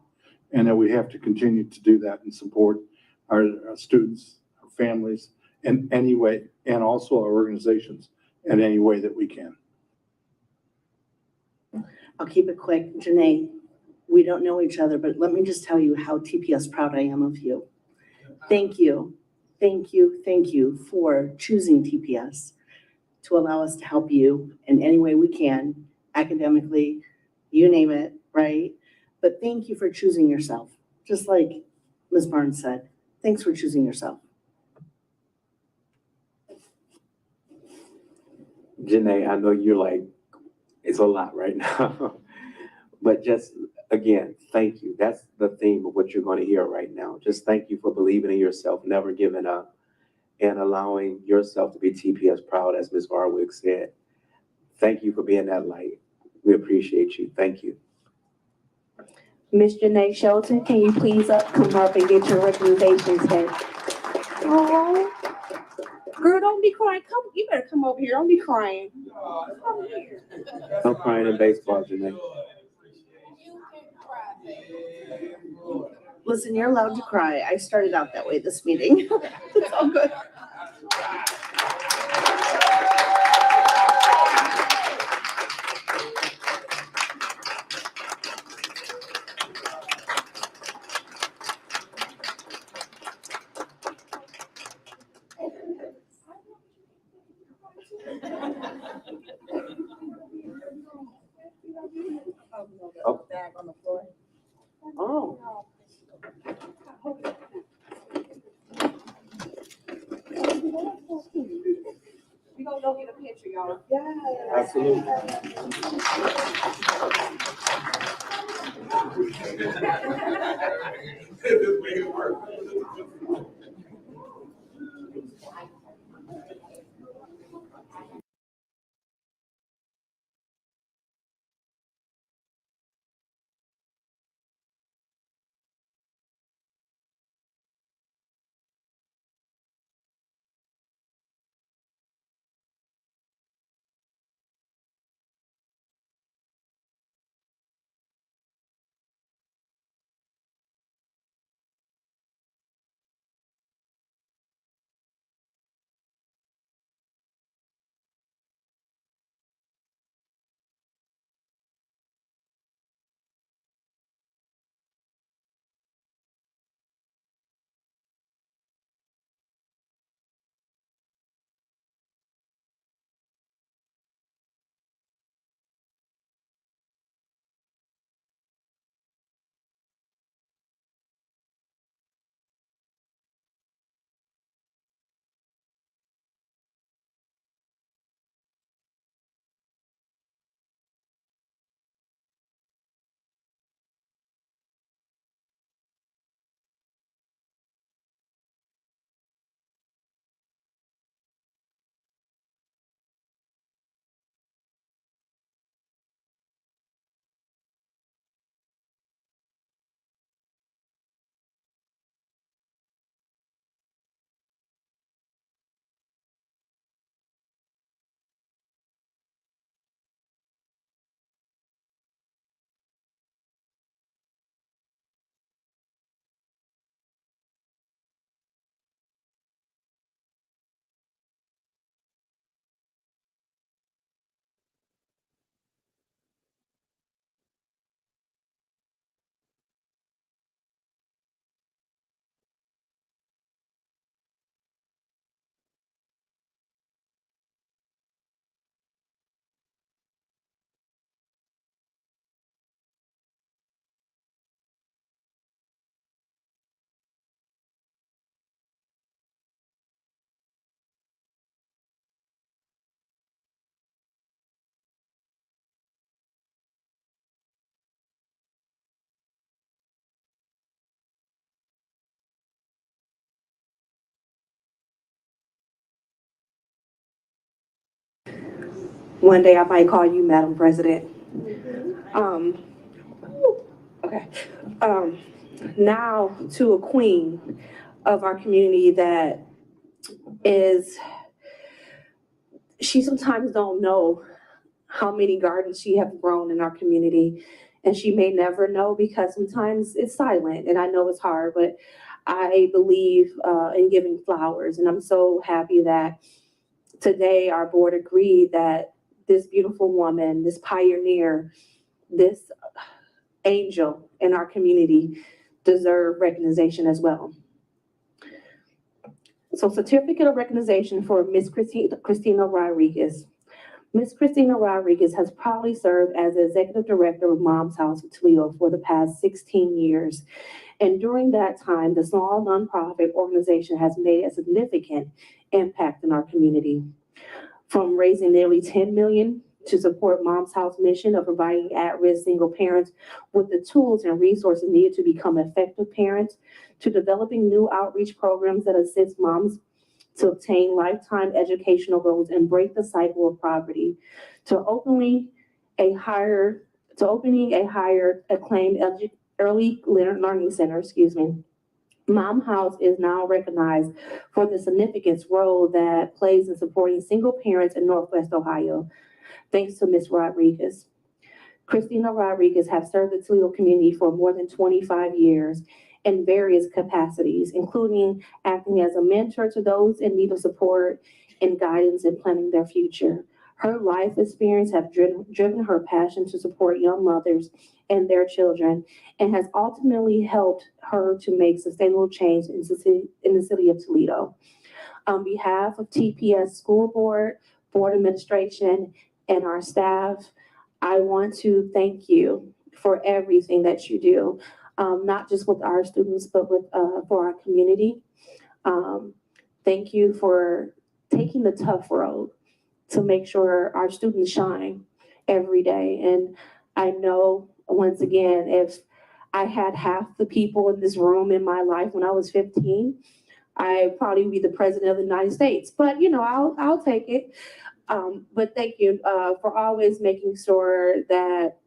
and that we have to continue to do that and support our students, our families in any way, and also our organizations in any way that we can. I'll keep it quick. Janae, we don't know each other, but let me just tell you how TPS proud I am of you. Thank you. Thank you. Thank you for choosing TPS to allow us to help you in any way we can, academically, you name it, right? But thank you for choosing yourself. Just like Ms. Barnes said, thanks for choosing yourself. Janae, I know you're like, it's a lot right now. But just, again, thank you. That's the theme of what you're going to hear right now. Just thank you for believing in yourself, never giving up, and allowing yourself to be TPS proud, as Ms. Barwick said. Thank you for being that light. We appreciate you. Thank you. Ms. Janae Shelton, can you please come up and get your recommendations back? Oh, girl, don't be crying. Come, you better come over here. Don't be crying. Come here. I'm crying in baseball, Janae. Listen, you're allowed to cry. I started out that way this meeting. It's all good. Bag on the floor. Oh. We gonna go get a picture, y'all. Absolutely. One day I might call you Madam President. Um, okay. Now to a queen of our community that is, she sometimes don't know how many gardens she have grown in our community. And she may never know because sometimes it's silent and I know it's hard, but I believe in giving flowers. And I'm so happy that today our board agreed that this beautiful woman, this pioneer, this angel in our community deserve recognition as well. So certificate of recognition for Miss Christina Rodriguez. Miss Christina Rodriguez has proudly served as the Executive Director of Mom's House of Toledo for the past 16 years. And during that time, the small nonprofit organization has made a significant impact in our community. From raising nearly 10 million to support Mom's House mission of providing at-risk single parents with the tools and resources needed to become effective parents, to developing new outreach programs that assist moms to obtain lifetime educational goals and break the cycle of poverty, to opening a higher acclaimed early learning center, Mom House is now recognized for the significant role that plays in supporting single parents in Northwest Ohio, thanks to Ms. Rodriguez. Christina Rodriguez has served the Toledo community for more than 25 years in various capacities, including acting as a mentor to those in need of support and guidance in planning their future. Her life experience have driven her passion to support young mothers and their children, and has ultimately helped her to make sustainable change in the city of Toledo. On behalf of TPS School Board, Board Administration, and our staff, I want to thank you for everything that you do, not just with our students, but for our community. Thank you for taking the tough road to make sure our students shine every day. And I know, once again, if I had half the people in this room in my life when I was 15, I'd probably be the president of the United States. But, I'll take it. But thank you for always making sure that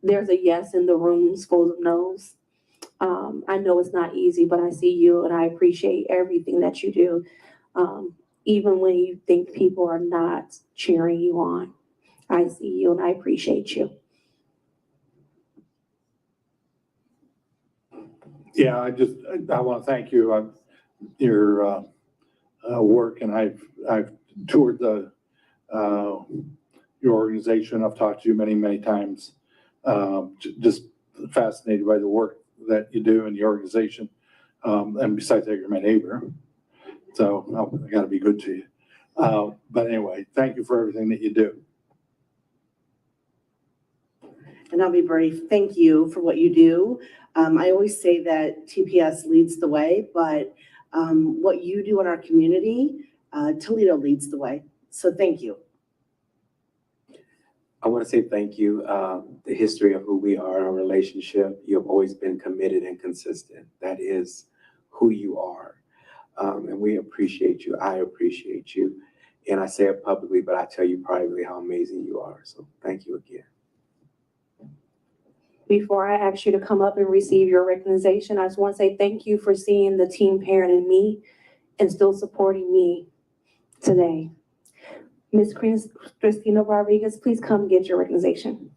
there's a yes in the rooms full of no's. I know it's not easy, but I see you and I appreciate everything that you do. Even when you think people are not cheering you on, I see you and I appreciate you. Yeah, I want to thank you on your work, and I've toured your organization. I've talked to you many, many times. Just fascinated by the work that you do in the organization. And besides that, you're my neighbor. So I got to be good to you. But anyway, thank you for everything that you do. And I'll be brief. Thank you for what you do. I always say that TPS leads the way, but what you do in our community, Toledo leads the way. So thank you. I want to say thank you. The history of who we are, our relationship, you've always been committed and consistent. That is who you are. And we appreciate you. I appreciate you. And I say it publicly, but I tell you privately how amazing you are. So thank you again. Before I ask you to come up and receive your recognition, I just want to say thank you for seeing the team parent in me and still supporting me today. Ms. Christina Rodriguez, please come get your recognition.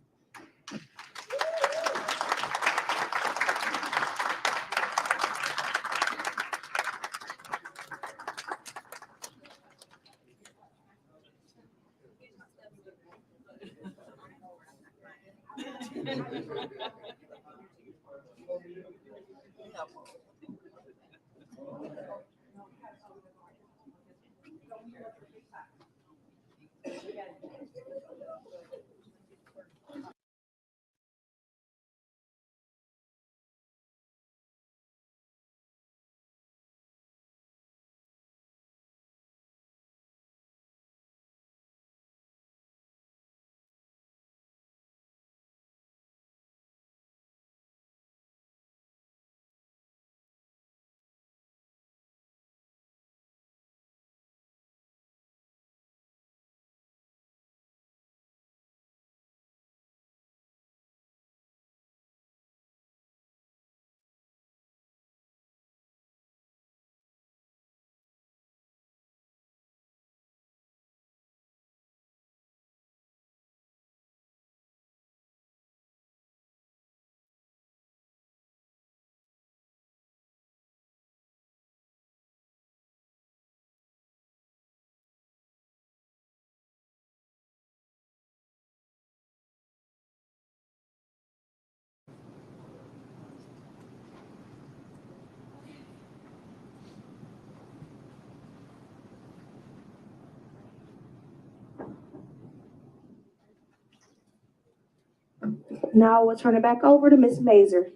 Now we'll turn it back over to Ms. Mazer.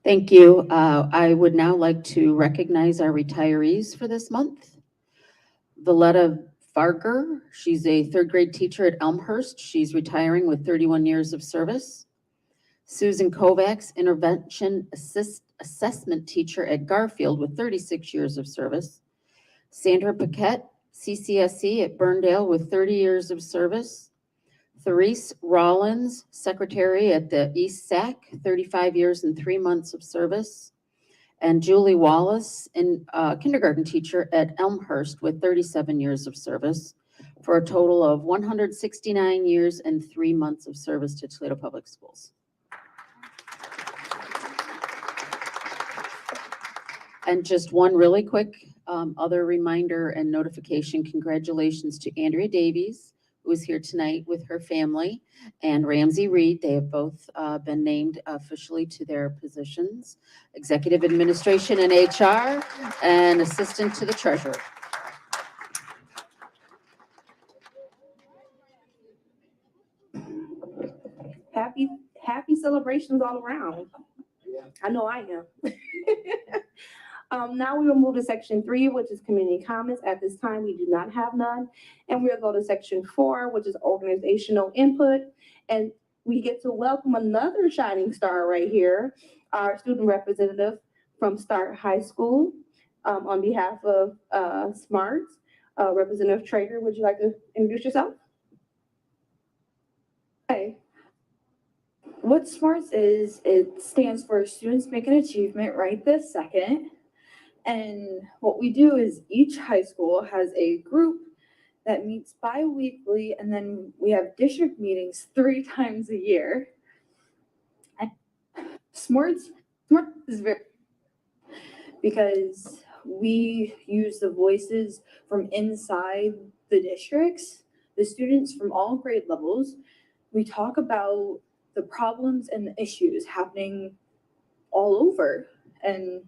Thank you. I would now like to recognize our retirees for this month. Valletta Farger, she's a third grade teacher at Elmhurst. She's retiring with 31 years of service. Susan Kovacs, intervention assessment teacher at Garfield with 36 years of service. Sandra Paquette, CCSE at Burndale with 30 years of service. Therese Rollins, secretary at the East Sac, 35 years and 3 months of service. And Julie Wallace, kindergarten teacher at Elmhurst with 37 years of service, for a total of 169 years and 3 months of service to Toledo Public Schools. And just one really quick other reminder and notification, congratulations to Andrea Davies, who is here tonight with her family, and Ramsey Reed. They have both been named officially to their positions, Executive Administration and HR, and Assistant to the Treasurer. Happy celebrations all around. I know I am. Now we will move to section 3, which is community comments. At this time, we do not have none. And we'll go to section 4, which is organizational input. And we get to welcome another shining star right here, our student representative from Start High School. On behalf of SMART, Representative Traeger, would you like to introduce yourself? Hi. What SMARTS is, it stands for Students Make an Achievement Right This Second. And what we do is each high school has a group that meets bi-weekly, and then we have district meetings 3 times a year. And SMARTS is very, because we use the voices from inside the districts, the students from all grade levels. We talk about the problems and the issues happening all over. And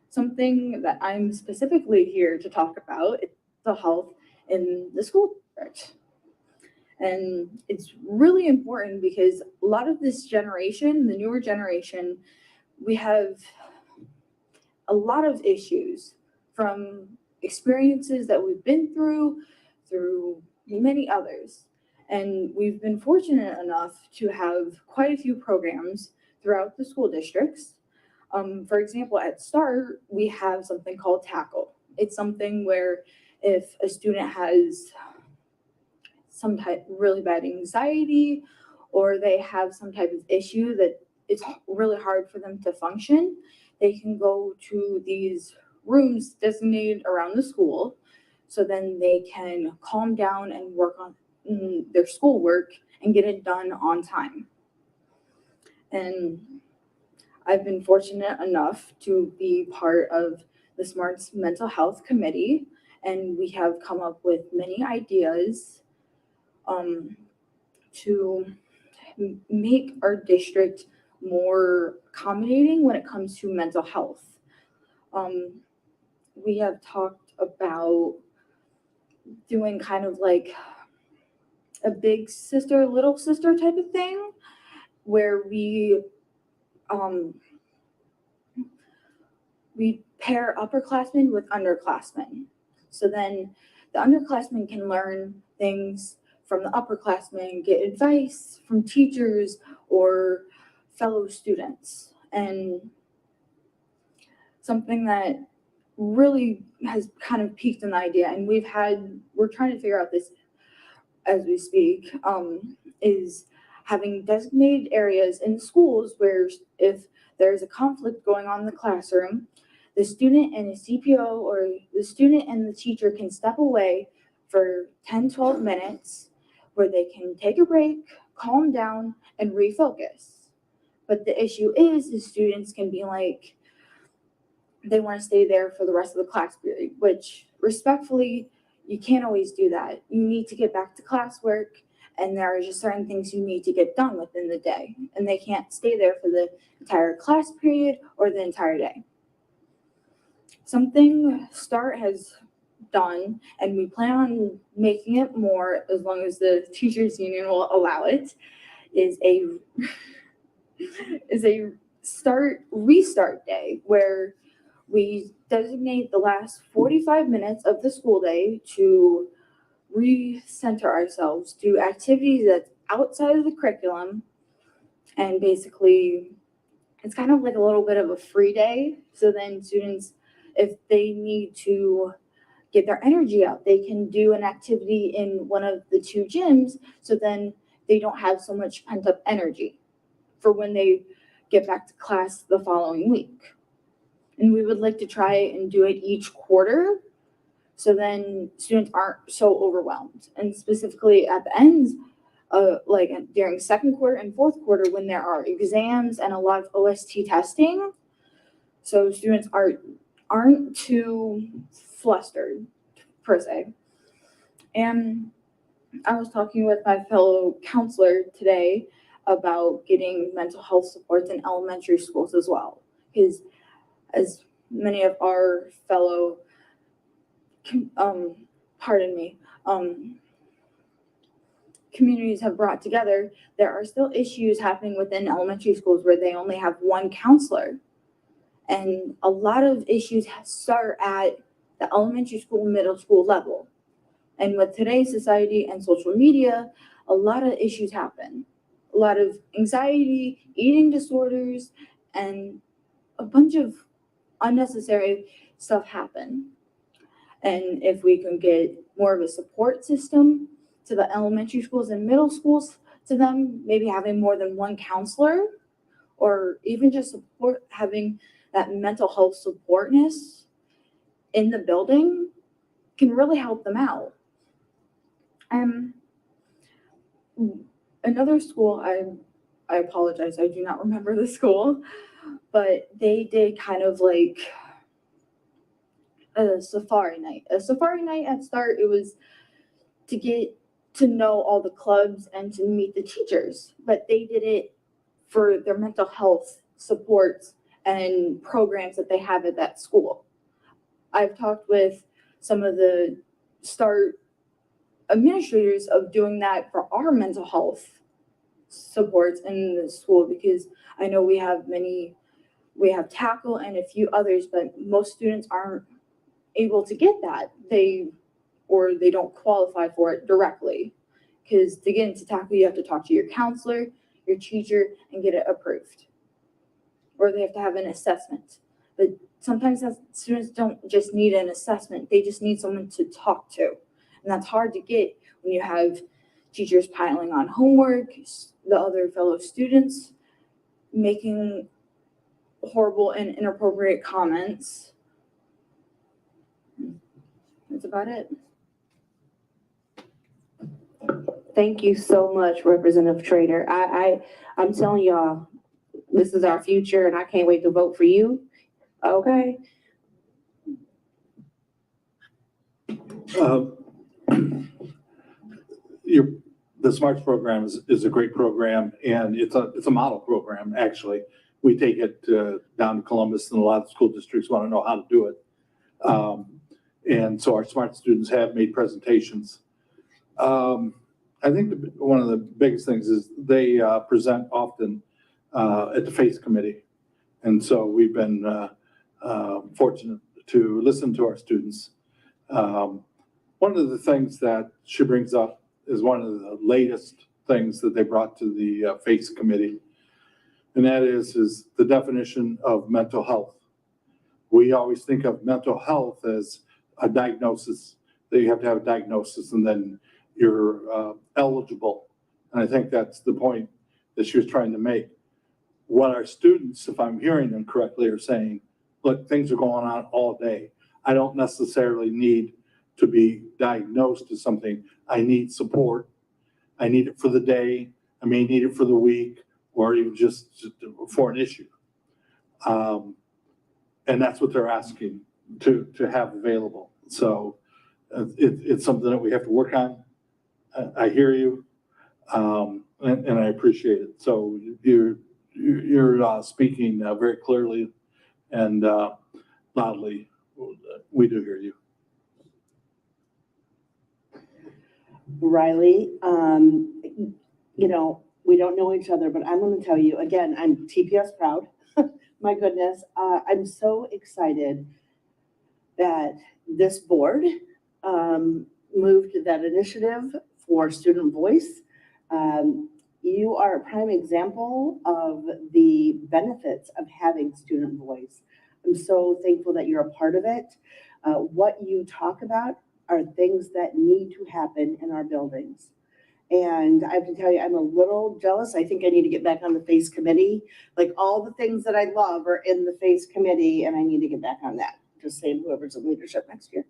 something that I'm specifically here to talk about is the health in the school district. And it's really important because a lot of this generation, the newer generation, we have a lot of issues from experiences that we've been through many others. And we've been fortunate enough to have quite a few programs throughout the school districts. For example, at START, we have something called Tackle. It's something where if a student has some type really bad anxiety, or they have some type of issue that it's really hard for them to function, they can go to these rooms designated around the school, so then they can calm down and work on their schoolwork and get it done on time. And I've been fortunate enough to be part of the SMARTS Mental Health Committee, and we have come up with many ideas to make our district more accommodating when it comes to mental health. We have talked about doing kind of like a big sister, little sister type of thing, where we pair upperclassmen with underclassmen. So then the underclassmen can learn things from the upperclassmen, get advice from teachers or fellow students. And something that really has kind of piqued an idea, and we're trying to figure out this as we speak, is having designated areas in schools where if there's a conflict going on in the classroom, the student and a CPO or the student and the teacher can step away for 10, 12 minutes where they can take a break, calm down, and refocus. But the issue is the students can be like, they want to stay there for the rest of the class period, which respectfully, you can't always do that. You need to get back to classwork, and there are just certain things you need to get done within the day, and they can't stay there for the entire class period or the entire day. Something START has done, and we plan on making it more as long as the teachers union will allow it, is a restart day where we designate the last 45 minutes of the school day to recenter ourselves, do activities that's outside of the curriculum, and basically it's kind of like a little bit of a free day. So then students, if they need to get their energy out, they can do an activity in one of the two gyms, so then they don't have so much pent up energy for when they get back to class the following week. And we would like to try and do it each quarter, so then students aren't so overwhelmed. And specifically at the ends, like during second quarter and fourth quarter, when there are exams and a lot of OST testing, so students aren't too flustered per se. And I was talking with my fellow counselor today about getting mental health supports in elementary schools as well, because as many of our fellow communities have brought together, there are still issues happening within elementary schools where they only have one counselor. And a lot of issues start at the elementary school, middle school level. And with today's society and social media, a lot of issues happen. A lot of anxiety, eating disorders, and a bunch of unnecessary stuff happen. And if we can get more of a support system to the elementary schools and middle schools, to them maybe having more than one counselor, or even just support, having that mental health supportness in the building, can really help them out. Another school, I apologize, I do not remember the school, but they did kind of like a safari night. A safari night at start, it was to get to know all the clubs and to meet the teachers, but they did it for their mental health supports and programs that they have at that school. I've talked with some of the START administrators of doing that for our mental health supports in the school, because I know we have tackle and a few others, but most students aren't able to get that. They don't qualify for it directly, because to get into tackle, you have to talk to your counselor, your teacher, and get it approved, or they have to have an assessment. But sometimes students don't just need an assessment, they just need someone to talk to, and that's hard to get when you have teachers piling on homework, the other fellow students making horrible and inappropriate comments. That's about it. Thank you so much, Representative Trader. I'm telling y'all, this is our future, and I can't wait to vote for you. Okay? The SMARTS program is a great program, and it's a model program, actually. We take it down to Columbus, and a lot of school districts want to know how to do it. And so our SMART students have made presentations. I think one of the biggest things is they present often at the FACE committee. And so we've been fortunate to listen to our students. One of the things that she brings up is one of the latest things that they brought to the FACE committee. And that is the definition of mental health. We always think of mental health as a diagnosis, that you have to have a diagnosis and then you're eligible. And I think that's the point that she was trying to make. What our students, if I'm hearing them correctly, are saying, look, things are going on all day. I don't necessarily need to be diagnosed as something. I need support. I need it for the day. I may need it for the week, or even just for an issue. And that's what they're asking to have available. So it's something that we have to work on. I hear you, and I appreciate it. So you're speaking very clearly and loudly. We do hear you. Riley, you know, we don't know each other, but I'm going to tell you again, I'm TPS proud. My goodness, I'm so excited that this board moved that initiative for student voice. You are a prime example of the benefits of having student voice. I'm so thankful that you're a part of it. What you talk about are things that need to happen in our buildings. And I have to tell you, I'm a little jealous. I think I need to get back on the FACE committee. Like all the things that I love are in the FACE committee and I need to get back on that. Just saying, whoever's in leadership next year.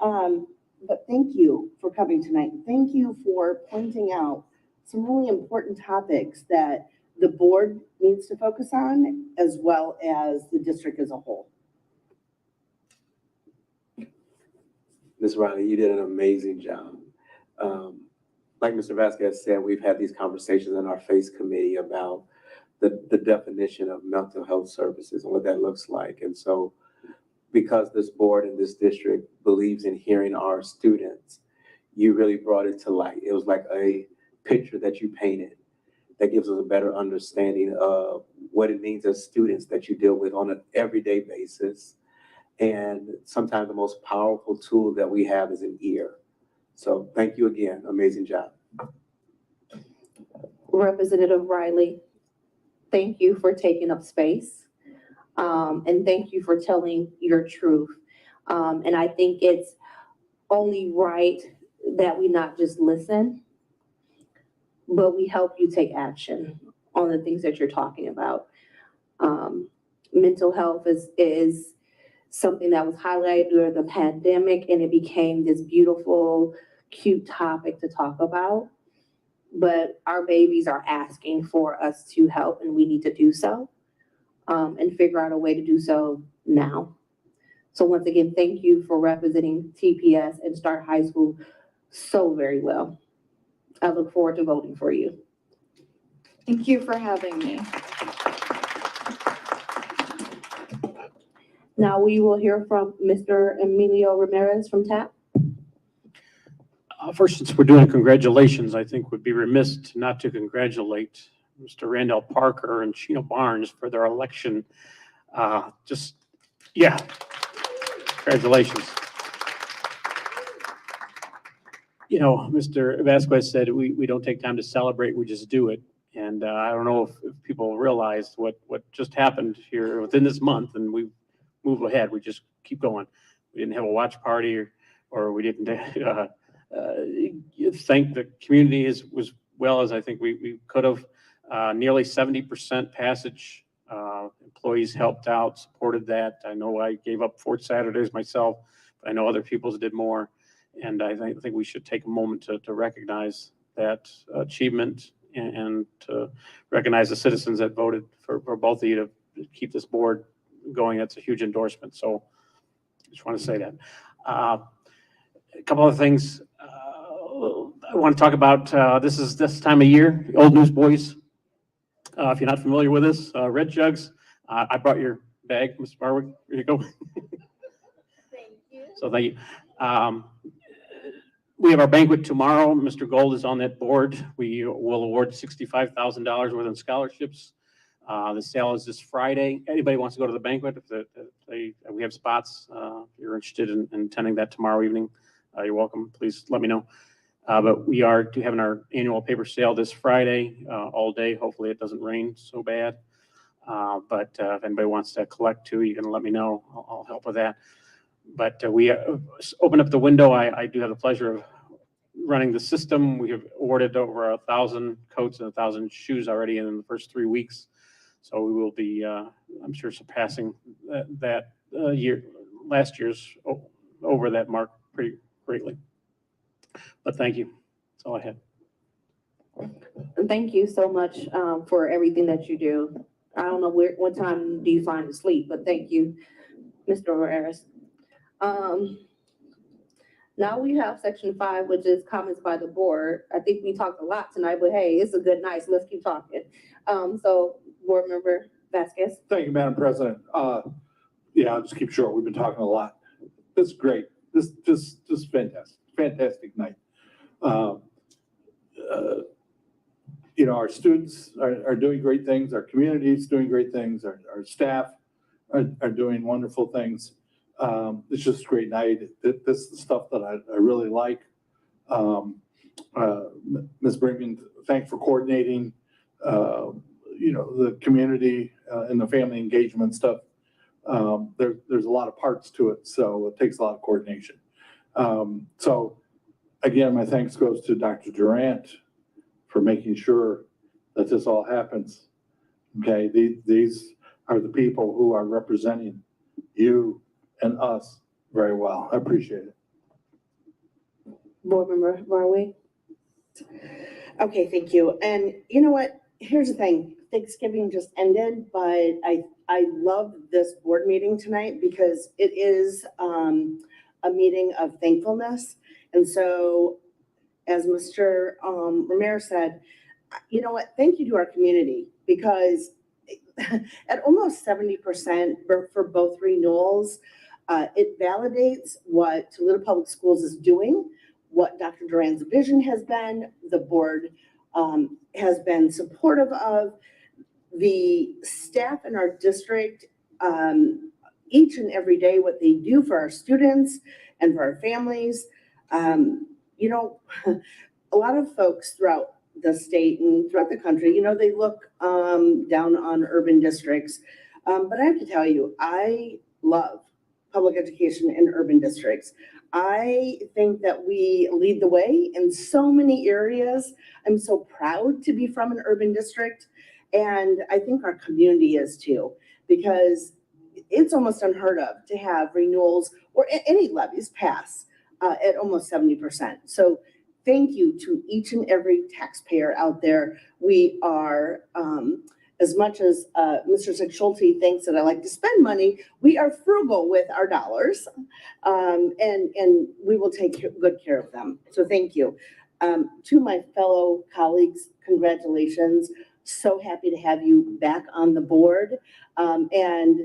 But thank you for coming tonight. Thank you for pointing out some really important topics that the board needs to focus on as well as the district as a whole. Ms. Riley, you did an amazing job. Like Mr. Vasquez said, we've had these conversations in our FACE committee about the definition of mental health services and what that looks like. And so because this board and this district believes in hearing our students, you really brought it to light. It was like a picture that you painted that gives us a better understanding of what it means as students that you deal with on an everyday basis. And sometimes the most powerful tool that we have is an ear. So thank you again. Amazing job. Representative Riley, thank you for taking up space. And thank you for telling your truth. And I think it's only right that we not just listen, but we help you take action on the things that you're talking about. Mental health is something that was highlighted during the pandemic, and it became this beautiful, cute topic to talk about. But our babies are asking for us to help, and we need to do so, and figure out a way to do so now. So once again, thank you for representing TPS and Start High School so very well. I look forward to voting for you. Thank you for having me. Now we will hear from Mr. Emilio Ramirez from TAP. First, since we're doing congratulations, I think would be remiss not to congratulate Mr. Randall Parker and Sheena Barnes for their election. Congratulations. You know, Mr. Vasquez said we don't take time to celebrate, we just do it. And I don't know if people realized what just happened here within this month, and we move ahead. We just keep going. We didn't have a watch party or we didn't thank the community as well as I think we could have. Nearly 70% passage. Employees helped out, supported that. I know I gave up 4 Saturdays myself, but I know other people's did more. And I think we should take a moment to recognize that achievement and to recognize the citizens that voted for both of you to keep this board going. That's a huge endorsement. So I just want to say that. A couple other things I want to talk about. This time of year, Old News Boys. If you're not familiar with this, Red Jugs. I brought your bag, Mr. Barwick. Here you go. Thank you. So thank you. We have our banquet tomorrow. Mr. Gold is on that board. We will award $65,000 worth of scholarships. The sale is this Friday. Anybody wants to go to the banquet, we have spots. If you're interested in attending that tomorrow evening, you're welcome. Please let me know. But we are having our annual paper sale this Friday, all day. Hopefully it doesn't rain so bad. But if anybody wants to collect too, you can let me know. I'll help with that. But we open up the window. I do have the pleasure of running the system. We have awarded over 1,000 coats and 1,000 shoes already in the first 3 weeks. So we will be, I'm sure, surpassing that last year's over that mark pretty greatly. But thank you. That's all I had. Thank you so much for everything that you do. I don't know what time do you find to sleep, but thank you, Mr. Ramirez. Now we have section 5, which is comments by the board. I think we talked a lot tonight, but hey, it's a good night, so let's keep talking. So board member Vasquez. Thank you, Madam President. I'll just keep short. We've been talking a lot. This is great. This fantastic night. Uh, uh, You know, our students are doing great things, our community is doing great things, our staff are doing wonderful things. It's just a great night. This is the stuff that I really like. Ms. Brinkman, thanks for coordinating, you know, the community and the family engagement stuff. There's a lot of parts to it, so it takes a lot of coordination. So again, my thanks goes to Dr. Durant for making sure that this all happens. Okay, these are the people who are representing you and us very well. I appreciate it. Board Member Marway? Okay, thank you. And you know what? Here's the thing. Thanksgiving just ended, but I love this board meeting tonight because it is a meeting of thankfulness. And so, as Mr. Ramirez said, you know what? Thank you to our community because at almost 70% for both renewals, it validates what Toledo Public Schools is doing, what Dr. Duran's vision has been, the board has been supportive of, the staff in our district, each and every day, what they do for our students and for our families. You know, a lot of folks throughout the state and throughout the country, you know, they look down on urban districts. But I have to tell you, I love public education in urban districts. I think that we lead the way in so many areas. I'm so proud to be from an urban district. And I think our community is too, because it's almost unheard of to have renewals or any levies pass at almost 70%. So thank you to each and every taxpayer out there. We are, as much as Mr. Schulte thinks that I like to spend money, we are frugal with our dollars, and we will take good care of them. So thank you. To my fellow colleagues, congratulations. So happy to have you back on the board. And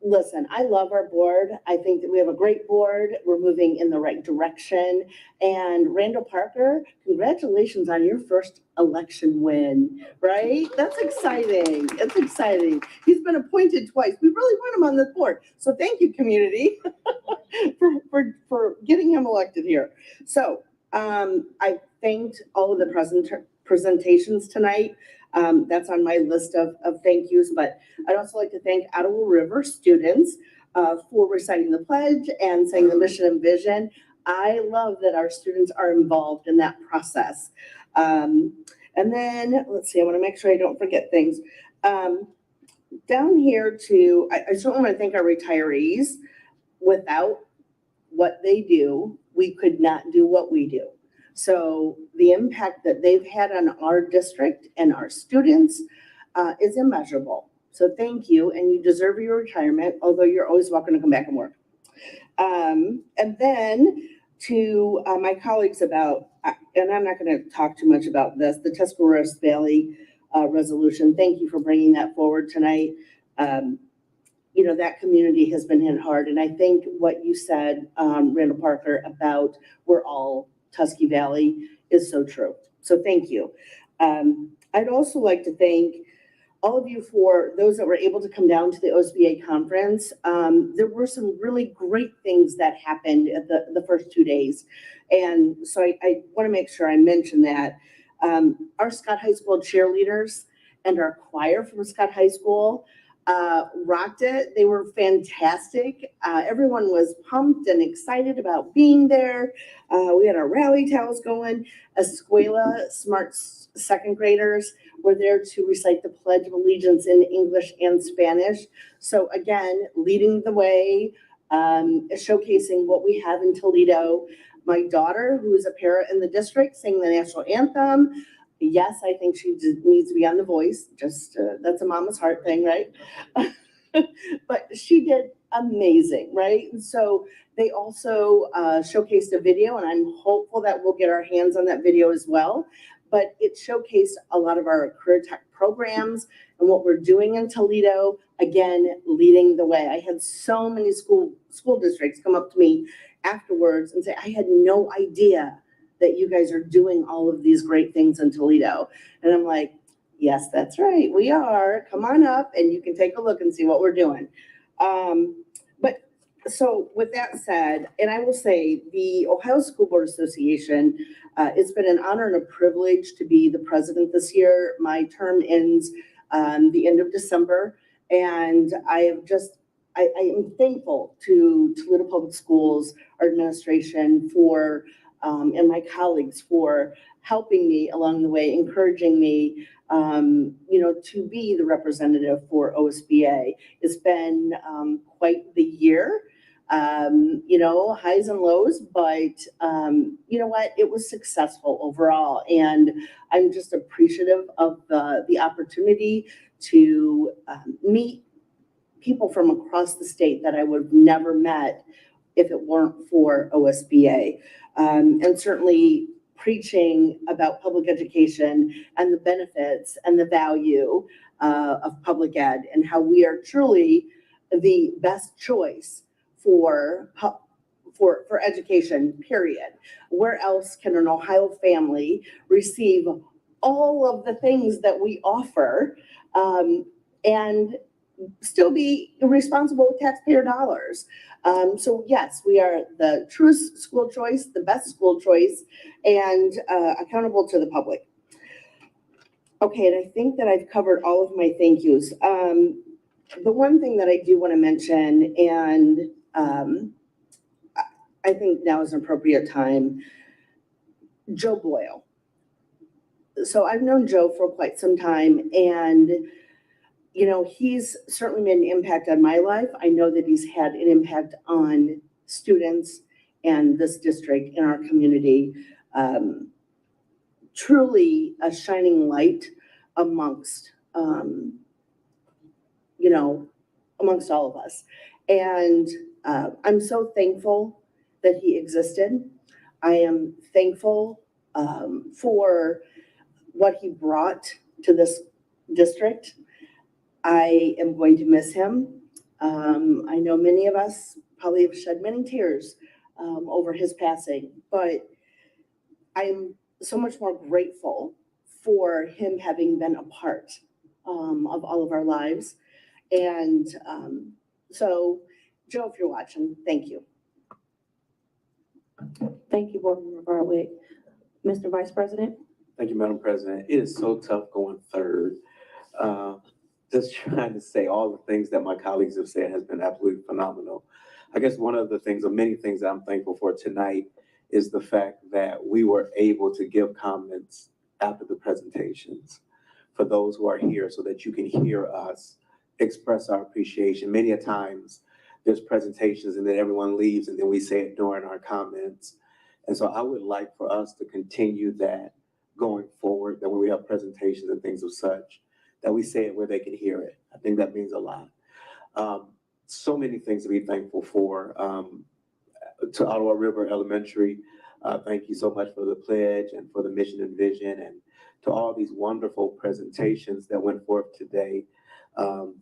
listen, I love our board. I think that we have a great board. We're moving in the right direction. And Randall Parker, congratulations on your first election win, right? That's exciting. It's exciting. He's been appointed twice. We really want him on the board. So thank you, community, for getting him elected here. So I thanked all of the presentations tonight. That's on my list of thank yous, but I'd also like to thank Ottawa River students for reciting the pledge and saying the mission and vision. I love that our students are involved in that process. And then, let's see, I want to make sure I don't forget things. Down here too, I certainly want to thank our retirees. Without what they do, we could not do what we do. So the impact that they've had on our district and our students is immeasurable. So thank you, and you deserve your retirement, although you're always welcome to come back and work. And then to my colleagues about, and I'm not going to talk too much about this, the Tuscarawas Valley resolution. Thank you for bringing that forward tonight. You know, that community has been hit hard, and I think what you said, Randall Parker, about we're all Tusky Valley is so true. So thank you. I'd also like to thank all of you for those that were able to come down to the OSBA conference. There were some really great things that happened at the first 2 days. And so I want to make sure I mention that. Our Scott High School cheerleaders and our choir from Scott High School rocked it. They were fantastic. Everyone was pumped and excited about being there. We had our rally towels going. Escuela Smart second graders were there to recite the Pledge of Allegiance in English and Spanish. So again, leading the way, showcasing what we have in Toledo. My daughter, who is a para in the district, sang the national anthem. Yes, I think she needs to be on The Voice. Just that's a mama's heart thing, right? But she did amazing, right? And so they also showcased a video, and I'm hopeful that we'll get our hands on that video as well. But it showcased a lot of our career tech programs and what we're doing in Toledo, again, leading the way. I had so many school districts come up to me afterwards and say, I had no idea that you guys are doing all of these great things in Toledo. And I'm like, yes, that's right, we are. Come on up and you can take a look and see what we're doing. But so with that said, and I will say the Ohio School Board Association, it's been an honor and a privilege to be the president this year. My term ends the end of December, and I am thankful to Toledo Public Schools, our administration for, and my colleagues for helping me along the way, encouraging me, to be the representative for OSBA. It's been quite the year, highs and lows, but you know what? It was successful overall. And I'm just appreciative of the opportunity to meet people from across the state that I would have never met if it weren't for OSBA. And certainly preaching about public education and the benefits and the value of public ed, and how we are truly the best choice for education, period. Where else can an Ohio family receive all of the things that we offer and still be responsible with taxpayer dollars? So yes, we are the truest school choice, the best school choice, and accountable to the public. Okay, and I think that I've covered all of my thank yous. The one thing that I do want to mention, and I think now is an appropriate time, Joe Boyle. So I've known Joe for quite some time, and he's certainly made an impact on my life. I know that he's had an impact on students and this district in our community. Truly a shining light amongst amongst all of us. And I'm so thankful that he existed. I am thankful for what he brought to this district. I am going to miss him. I know many of us probably have shed many tears over his passing, but I'm so much more grateful for him having been a part of all of our lives. And so, Joe, if you're watching, thank you. Thank you, Board Member Barwick. Mr. Vice President? Thank you, Madam President. It is so tough going third. Just trying to say all the things that my colleagues have said has been absolutely phenomenal. I guess one of the things, or many things that I'm thankful for tonight, is the fact that we were able to give comments after the presentations for those who are here, so that you can hear us express our appreciation. Many a times there's presentations and then everyone leaves and then we say it during our comments. And so I would like for us to continue that going forward, that when we have presentations and things of such, that we say it where they can hear it. I think that means a lot. So many things to be thankful for. To Ottawa River Elementary, thank you so much for the pledge and for the mission and vision, and to all these wonderful presentations that went forth today.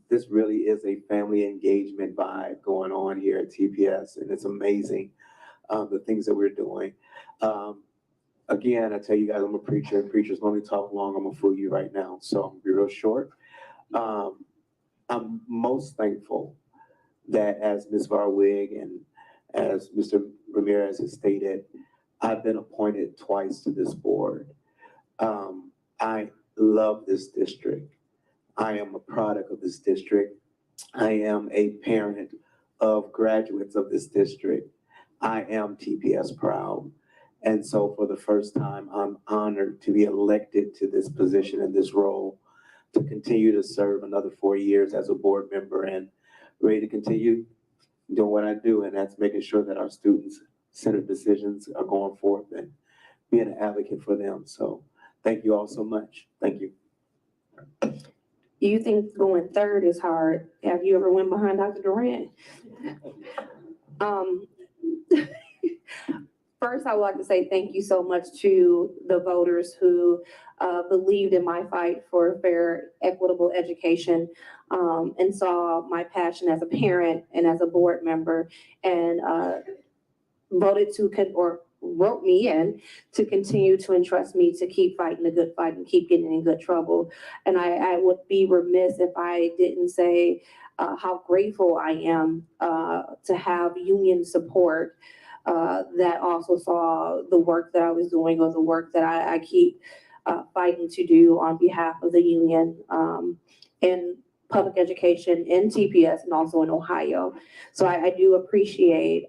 This really is a family engagement vibe going on here at TPS, and it's amazing the things that we're doing. Again, I tell you guys, I'm a preacher, and preachers only talk long. I'm gonna fool you right now, so I'm gonna be real short. I'm most thankful that, as Ms. Varwig and as Mr. Ramirez has stated, I've been appointed twice to this board. I love this district. I am a product of this district. I am a parent of graduates of this district. I am TPS proud. And so for the first time, I'm honored to be elected to this position and this role, to continue to serve another 4 years as a board member, and ready to continue doing what I do, and that's making sure that our students-centered decisions are going forth and being an advocate for them. So thank you all so much. Thank you. You think going third is hard? Have you ever went behind Dr. Durant? First, I would like to say thank you so much to the voters who believed in my fight for fair, equitable education, and saw my passion as a parent and as a board member, and voted to wrote me in to continue to entrust me to keep fighting the good fight and keep getting in good trouble. And I would be remiss if I didn't say how grateful I am to have union support that also saw the work that I was doing or the work that I keep fighting to do on behalf of the union in public education in TPS and also in Ohio. So I do appreciate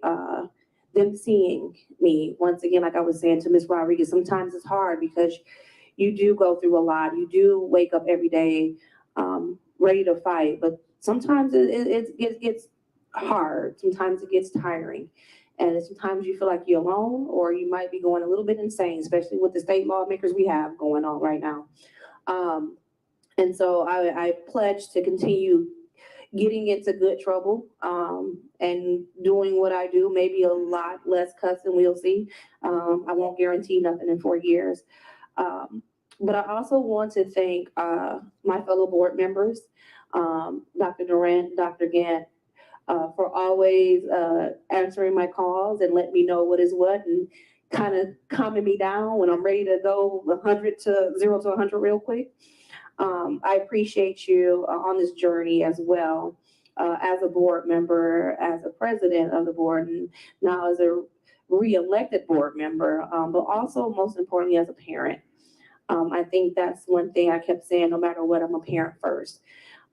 them seeing me. Once again, like I was saying to Ms. Rodriguez, sometimes it's hard because you do go through a lot. You do wake up every day ready to fight, but sometimes it gets hard. Sometimes it gets tiring. And sometimes you feel like you're alone or you might be going a little bit insane, especially with the state lawmakers we have going on right now. And so I pledge to continue getting into good trouble and doing what I do, maybe a lot less cussing, we'll see. I won't guarantee nothing in 4 years. But I also want to thank my fellow board members, Dr. Durant, Dr. Gant, for always answering my calls and letting me know what is what and kind of calming me down when I'm ready to go 0 to 100 real quick. I appreciate you on this journey as well, as a board member, as a president of the board, and now as a re-elected board member, but also most importantly as a parent. I think that's one thing I kept saying, no matter what, I'm a parent first.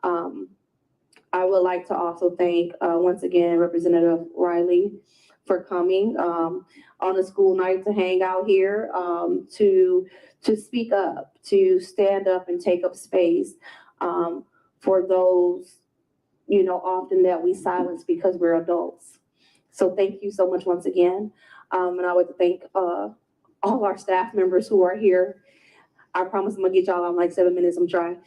I would like to also thank, once again, Representative Riley for coming on a school night to hang out here, to speak up, to stand up and take up space for those, often that we silence because we're adults. So thank you so much once again. And I would thank all our staff members who are here. I promise I'm gonna get y'all on like 7 minutes, I'm trying.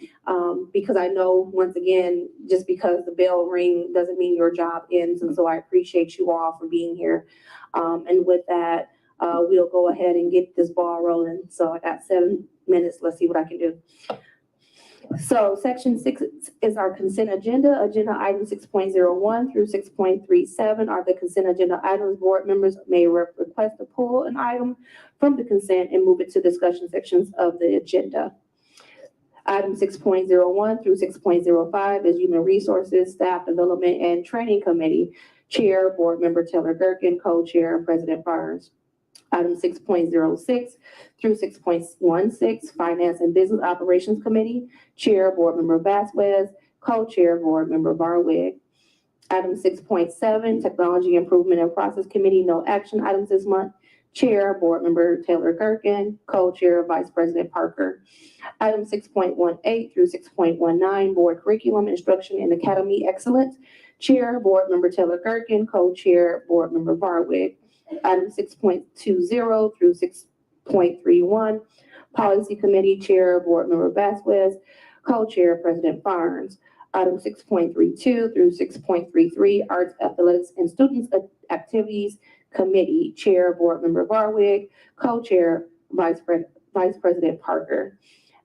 Because I know, once again, just because the bell ring doesn't mean your job ends. And so I appreciate you all for being here. And with that, we'll go ahead and get this ball rolling. So I got 7 minutes. Let's see what I can do. So section 6 is our consent agenda. Agenda item 6.01 through 6.37 are the consent agenda items. Board members may request to pull an item from the consent and move it to discussion sections of the agenda. Item 6.01 through 6.05 is Human Resources, Staff Development, and Training Committee. Chair, Board Member Taylor Gerken, Co-Chair, President Barnes. Item 6.06 through 6.16, Finance and Business Operations Committee. Chair, Board Member Vasquez, Co-Chair, Board Member Barwig. Item 6.7, Technology Improvement and Process Committee, no action items this month. Chair, Board Member Taylor Gerken, Co-Chair, Vice President Parker. Item 6.18 through 6.19, Board Curriculum, Instruction, and Academy Excellence. Chair, Board Member Taylor Gerken, Co-Chair, Board Member Barwig. Item 6.20 through 6.31, Policy Committee, Chair, Board Member Vasquez, Co-Chair, President Barnes. Item 6.32 through 6.33, Arts, Athletics, and Students Activities Committee, Chair, Board Member Barwig, Co-Chair, Vice President Parker.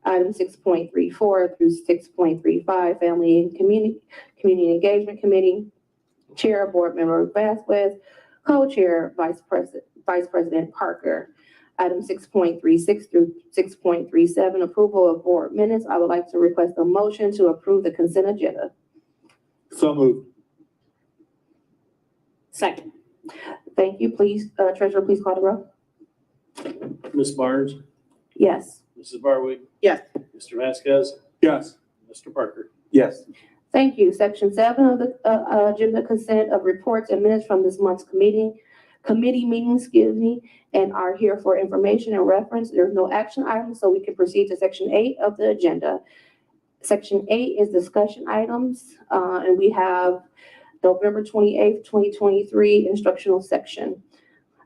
Item 6.34 through 6.35, Family and Community Engagement Committee, Chair, Board Member Vasquez, Co-Chair, Vice President Parker. Item 6.36 through 6.37, approval of board minutes. I would like to request a motion to approve the consent agenda. So moved. Second. Thank you. Please, Treasurer, please call the roll. Ms. Barnes, Yes. Mrs. Barwick, Yes. Mr. Vasquez, Yes. Mr. Parker. Yes. Thank you. Section 7 of the agenda, consent of reports and minutes from this month's committee meetings, and are here for information and reference. There's no action items, so we can proceed to section 8 of the agenda. Section 8 is discussion items, and we have November 28th, 2023 instructional section.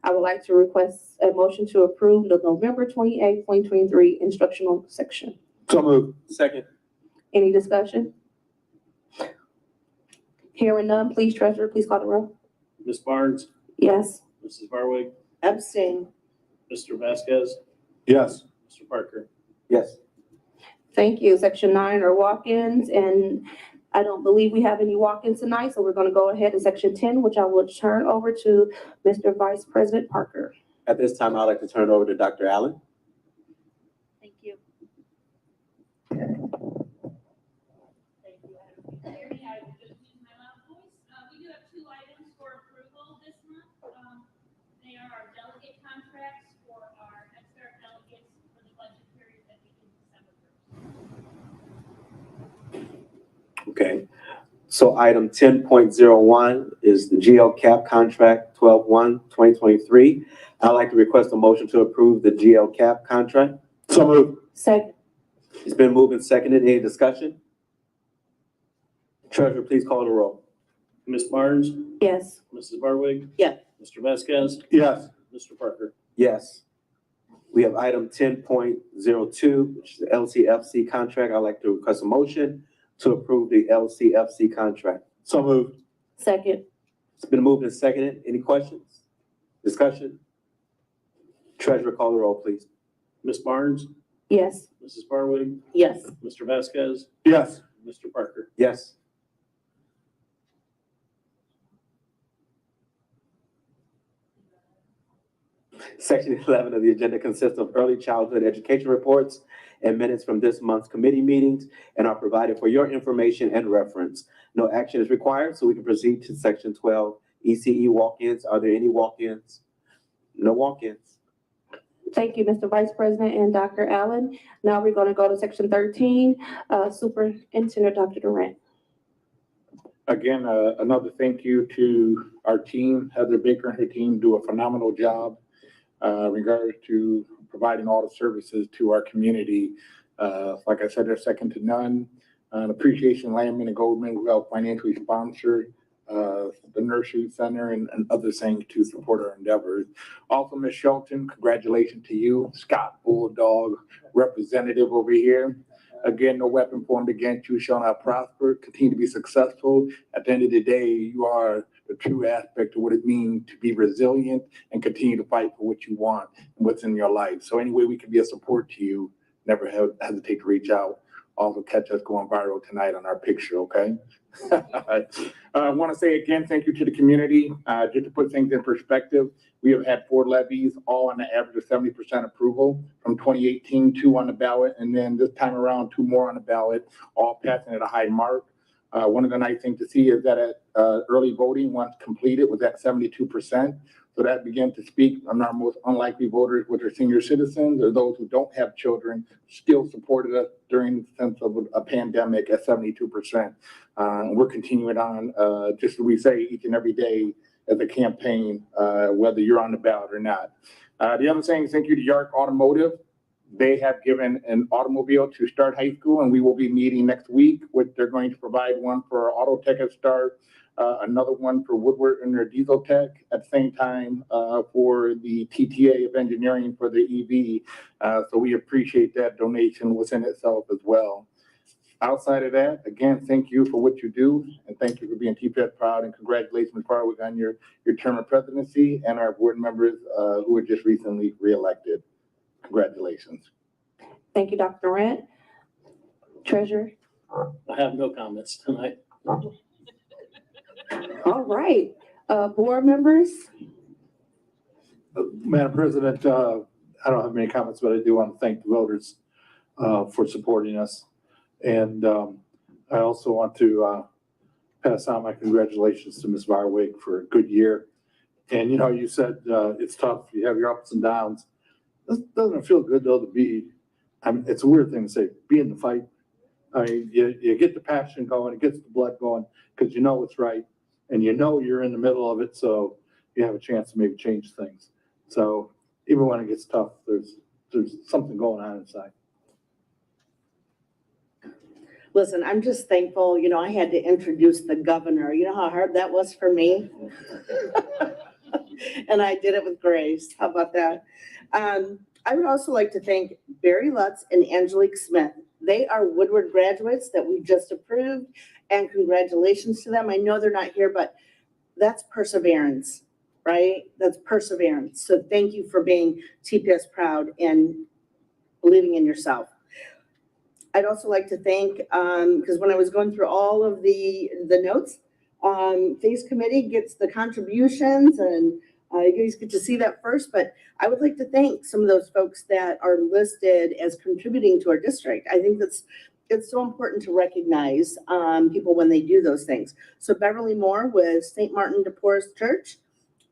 I would like to request a motion to approve the November 28th, 2023 instructional section. So moved. Second. Any discussion? Hearing none, please, Treasurer, please call the roll. Ms. Barnes, Yes. Mrs. Barwick, Abstain. Mr. Vasquez, Yes. Mr. Parker. Yes. Thank you. Section 9 are walk-ins, and I don't believe we have any walk-ins tonight, so we're going to go ahead to section 10, which I will turn over to Mr. Vice President Parker. At this time, I'd like to turn it over to Dr. Allen. Thank you. Jeremy, I will just use my loud voice. We do have two items for approval this month. They are our delegate contracts for our extra delegates for the budget period that begins December 1st. Okay. So item 10.01 is the GL Cap contract 12/1/2023. I'd like to request a motion to approve the GL Cap contract. So moved. Second. It's been moved and seconded. Any discussion? Treasurer, please call the roll. Ms. Barnes, Yes. Mrs. Barwig. Yes. Mr. Vasquez, Yes. Mr. Parker. Yes. We have item 10.02, which is the LCFC contract. I'd like to request a motion to approve the LCFC contract. So moved. Second. It's been moved and seconded. Any questions? Discussion? Treasurer, call the roll, please. Ms. Barnes, Yes. Mrs. Barwig, Yes. Mr. Vasquez, Yes. Mr. Parker. Yes. Section 11 of the agenda consists of early childhood education reports and minutes from this month's committee meetings and are provided for your information and reference. No action is required, so we can proceed to section 12, ECE walk-ins. Are there any walk-ins? No walk-ins. Thank you, Mr. Vice President and Dr. Allen. Now we're going to go to section 13, Superintendent Dr. Durant. Again, another thank you to our team. Heather Baker and her team do a phenomenal job in regards to providing all the services to our community. Like I said, they're second to none. An appreciation, Landman and Goldman will help financially sponsor the nursery center and other things to support our endeavors. Also, Ms. Shelton, congratulations to you. Scott Bulldog, representative over here. Again, no weapon formed against you shall not prosper. Continue to be successful. At the end of the day, you are the true aspect of what it means to be resilient and continue to fight for what you want and what's in your life. So any way we can be a support to you, never hesitate to reach out. Also catch us going viral tonight on our picture, okay? I want to say again, thank you to the community. Just to put things in perspective, we have had 4 levies, all on the average of 70% approval. From 2018, 2 on the ballot, and then this time around, 2 more on the ballot, all passing at a high mark. One of the nice things to see is that at early voting, once completed, was at 72%. So that began to speak on our most unlikely voters, which are senior citizens or those who don't have children, still supported us during the sense of a pandemic at 72%. We're continuing on, just as we say each and every day as a campaign, whether you're on the ballot or not. The other thing, thank you to Yark Automotive. They have given an automobile to Start High School, and we will be meeting next week. They're going to provide one for Auto Tech at Start, another one for Woodward and their Diesel Tech, at the same time for the TTA of engineering for the EV. So we appreciate that donation within itself as well. Outside of that, again, thank you for what you do, and thank you for being TPS proud, and congratulations, Ms. Farwick, on your term of presidency and our board members who were just recently reelected. Congratulations. Thank you, Dr. Durant. Treasurer. I have no comments tonight. All right, board members. Madam President, I don't have many comments, but I do want to thank the voters for supporting us. And I also want to pass on my congratulations to Ms. Varwig for a good year. And, you know, you said it's tough. You have your ups and downs. Doesn't it feel good, though, to be, I mean, it's a weird thing to say, be in the fight. I mean, you get the passion going, it gets the blood going, because you know what's right, and you know you're in the middle of it, so you have a chance to maybe change things. So even when it gets tough, there's something going on inside. Listen, I'm just thankful, you know, I had to introduce the governor. You know how hard that was for me? And I did it with grace. How about that? I would also like to thank Barry Lutz and Angelique Smith. They are Woodward graduates that we just approved, and congratulations to them. I know they're not here, but that's perseverance, right? That's perseverance. So thank you for being TPS proud and believing in yourself. I'd also like to thank, because when I was going through all of the notes, Face Committee gets the contributions, and You guys get to see that first, but I would like to thank some of those folks that are listed as contributing to our district. I think it's so important to recognize people when they do those things. So Beverly Moore with St. Martin de Porres Church,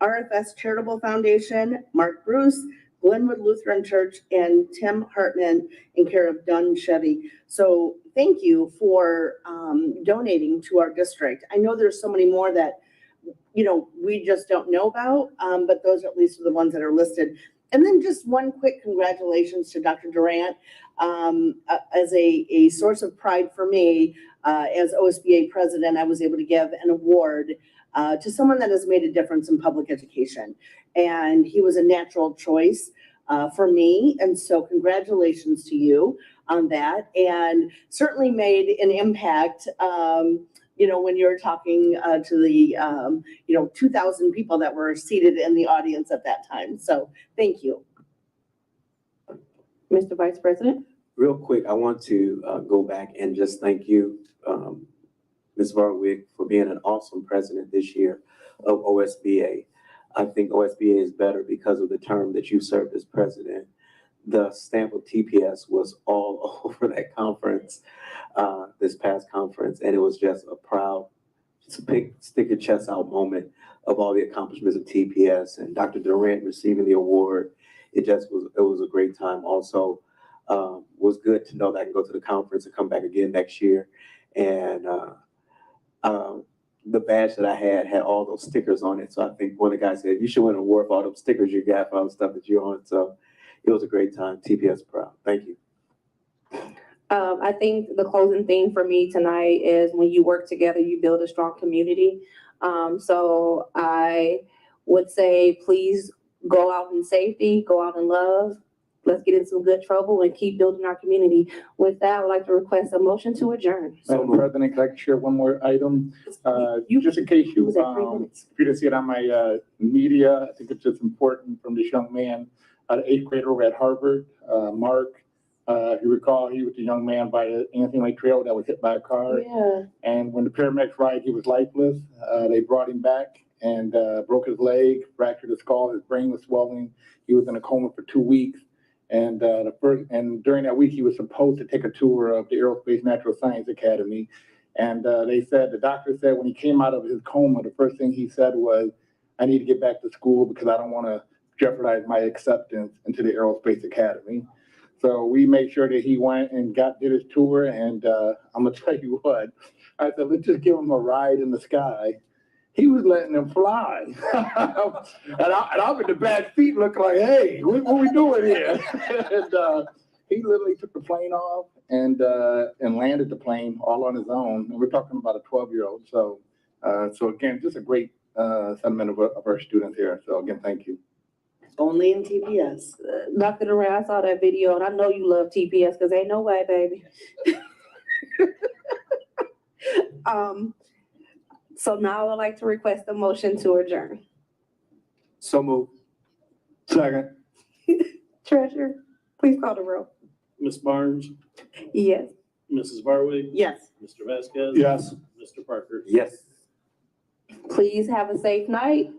RFS Charitable Foundation, Mark Bruce, Glenwood Lutheran Church, and Tim Hartman in care of Dunn Chevy. So thank you for donating to our district. I know there's so many more that, you know, we just don't know about, but those at least are the ones that are listed. And then just one quick congratulations to Dr. Durant. As a source of pride for me, as OSBA president, I was able to give an award to someone that has made a difference in public education. And he was a natural choice for me. And so congratulations to you on that. And certainly made an impact, you know, when you're talking to the, 2,000 people that were seated in the audience at that time. So thank you. Mr. Vice President? Real quick, I want to go back and just thank you, Ms. Varwick, for being an awesome president this year of OSBA. I think OSBA is better because of the term that you served as president. The stamp of TPS was all over that conference, this past conference, and it was just a proud, stick your chest out moment of all the accomplishments of TPS and Dr. Durant receiving the award. It was a great time. Also, was good to know that I can go to the conference and come back again next year. And the badge that I had all those stickers on it. So I think one of the guys said, you should win an award for all those stickers you got for all the stuff that you're on. So it was a great time. TPS proud. Thank you. I think the closing thing for me tonight is when you work together, you build a strong community. So I would say, please go out in safety, go out in love. Let's get in some good trouble and keep building our community. With that, I would like to request a motion to adjourn. Madam President, can I share one more item? Just in case you, if you didn't see it on my media, I think it's just important from this young man, an 8th grader over at Harvard, Mark. If you recall, he was the young man by the Anthony Lake Trail that was hit by a car. Yeah. And when the paramedics arrived, he was lifeless. They brought him back and broke his leg, fractured his skull, his brain was swelling. He was in a coma for 2 weeks. And during that week, he was supposed to take a tour of the Aerospace Natural Science Academy. And the doctor said when he came out of his coma, the first thing he said was, I need to get back to school because I don't want to jeopardize my acceptance into the Aerospace Academy. So we made sure that he went and did his tour. And I'm going to tell you what, I said, let's just give him a ride in the sky. He was letting them fly. and I'm in the back seat looking like, hey, what we doing here? And he literally took the plane off and landed the plane all on his own. And we're talking about a 12-year-old. So again, just a great sentiment of our students here. So again, thank you. Only in TPS. Dr. Durant, I saw that video and I know you love TPS because ain't no way, baby. So now I would like to request a motion to adjourn. So moved. Second. Treasurer, please call the roll. Ms. Barnes, Yes. Mrs. Varwick, Yes. Mr. Vasquez. Yes. Mr. Parker. Yes. Please have a safe night.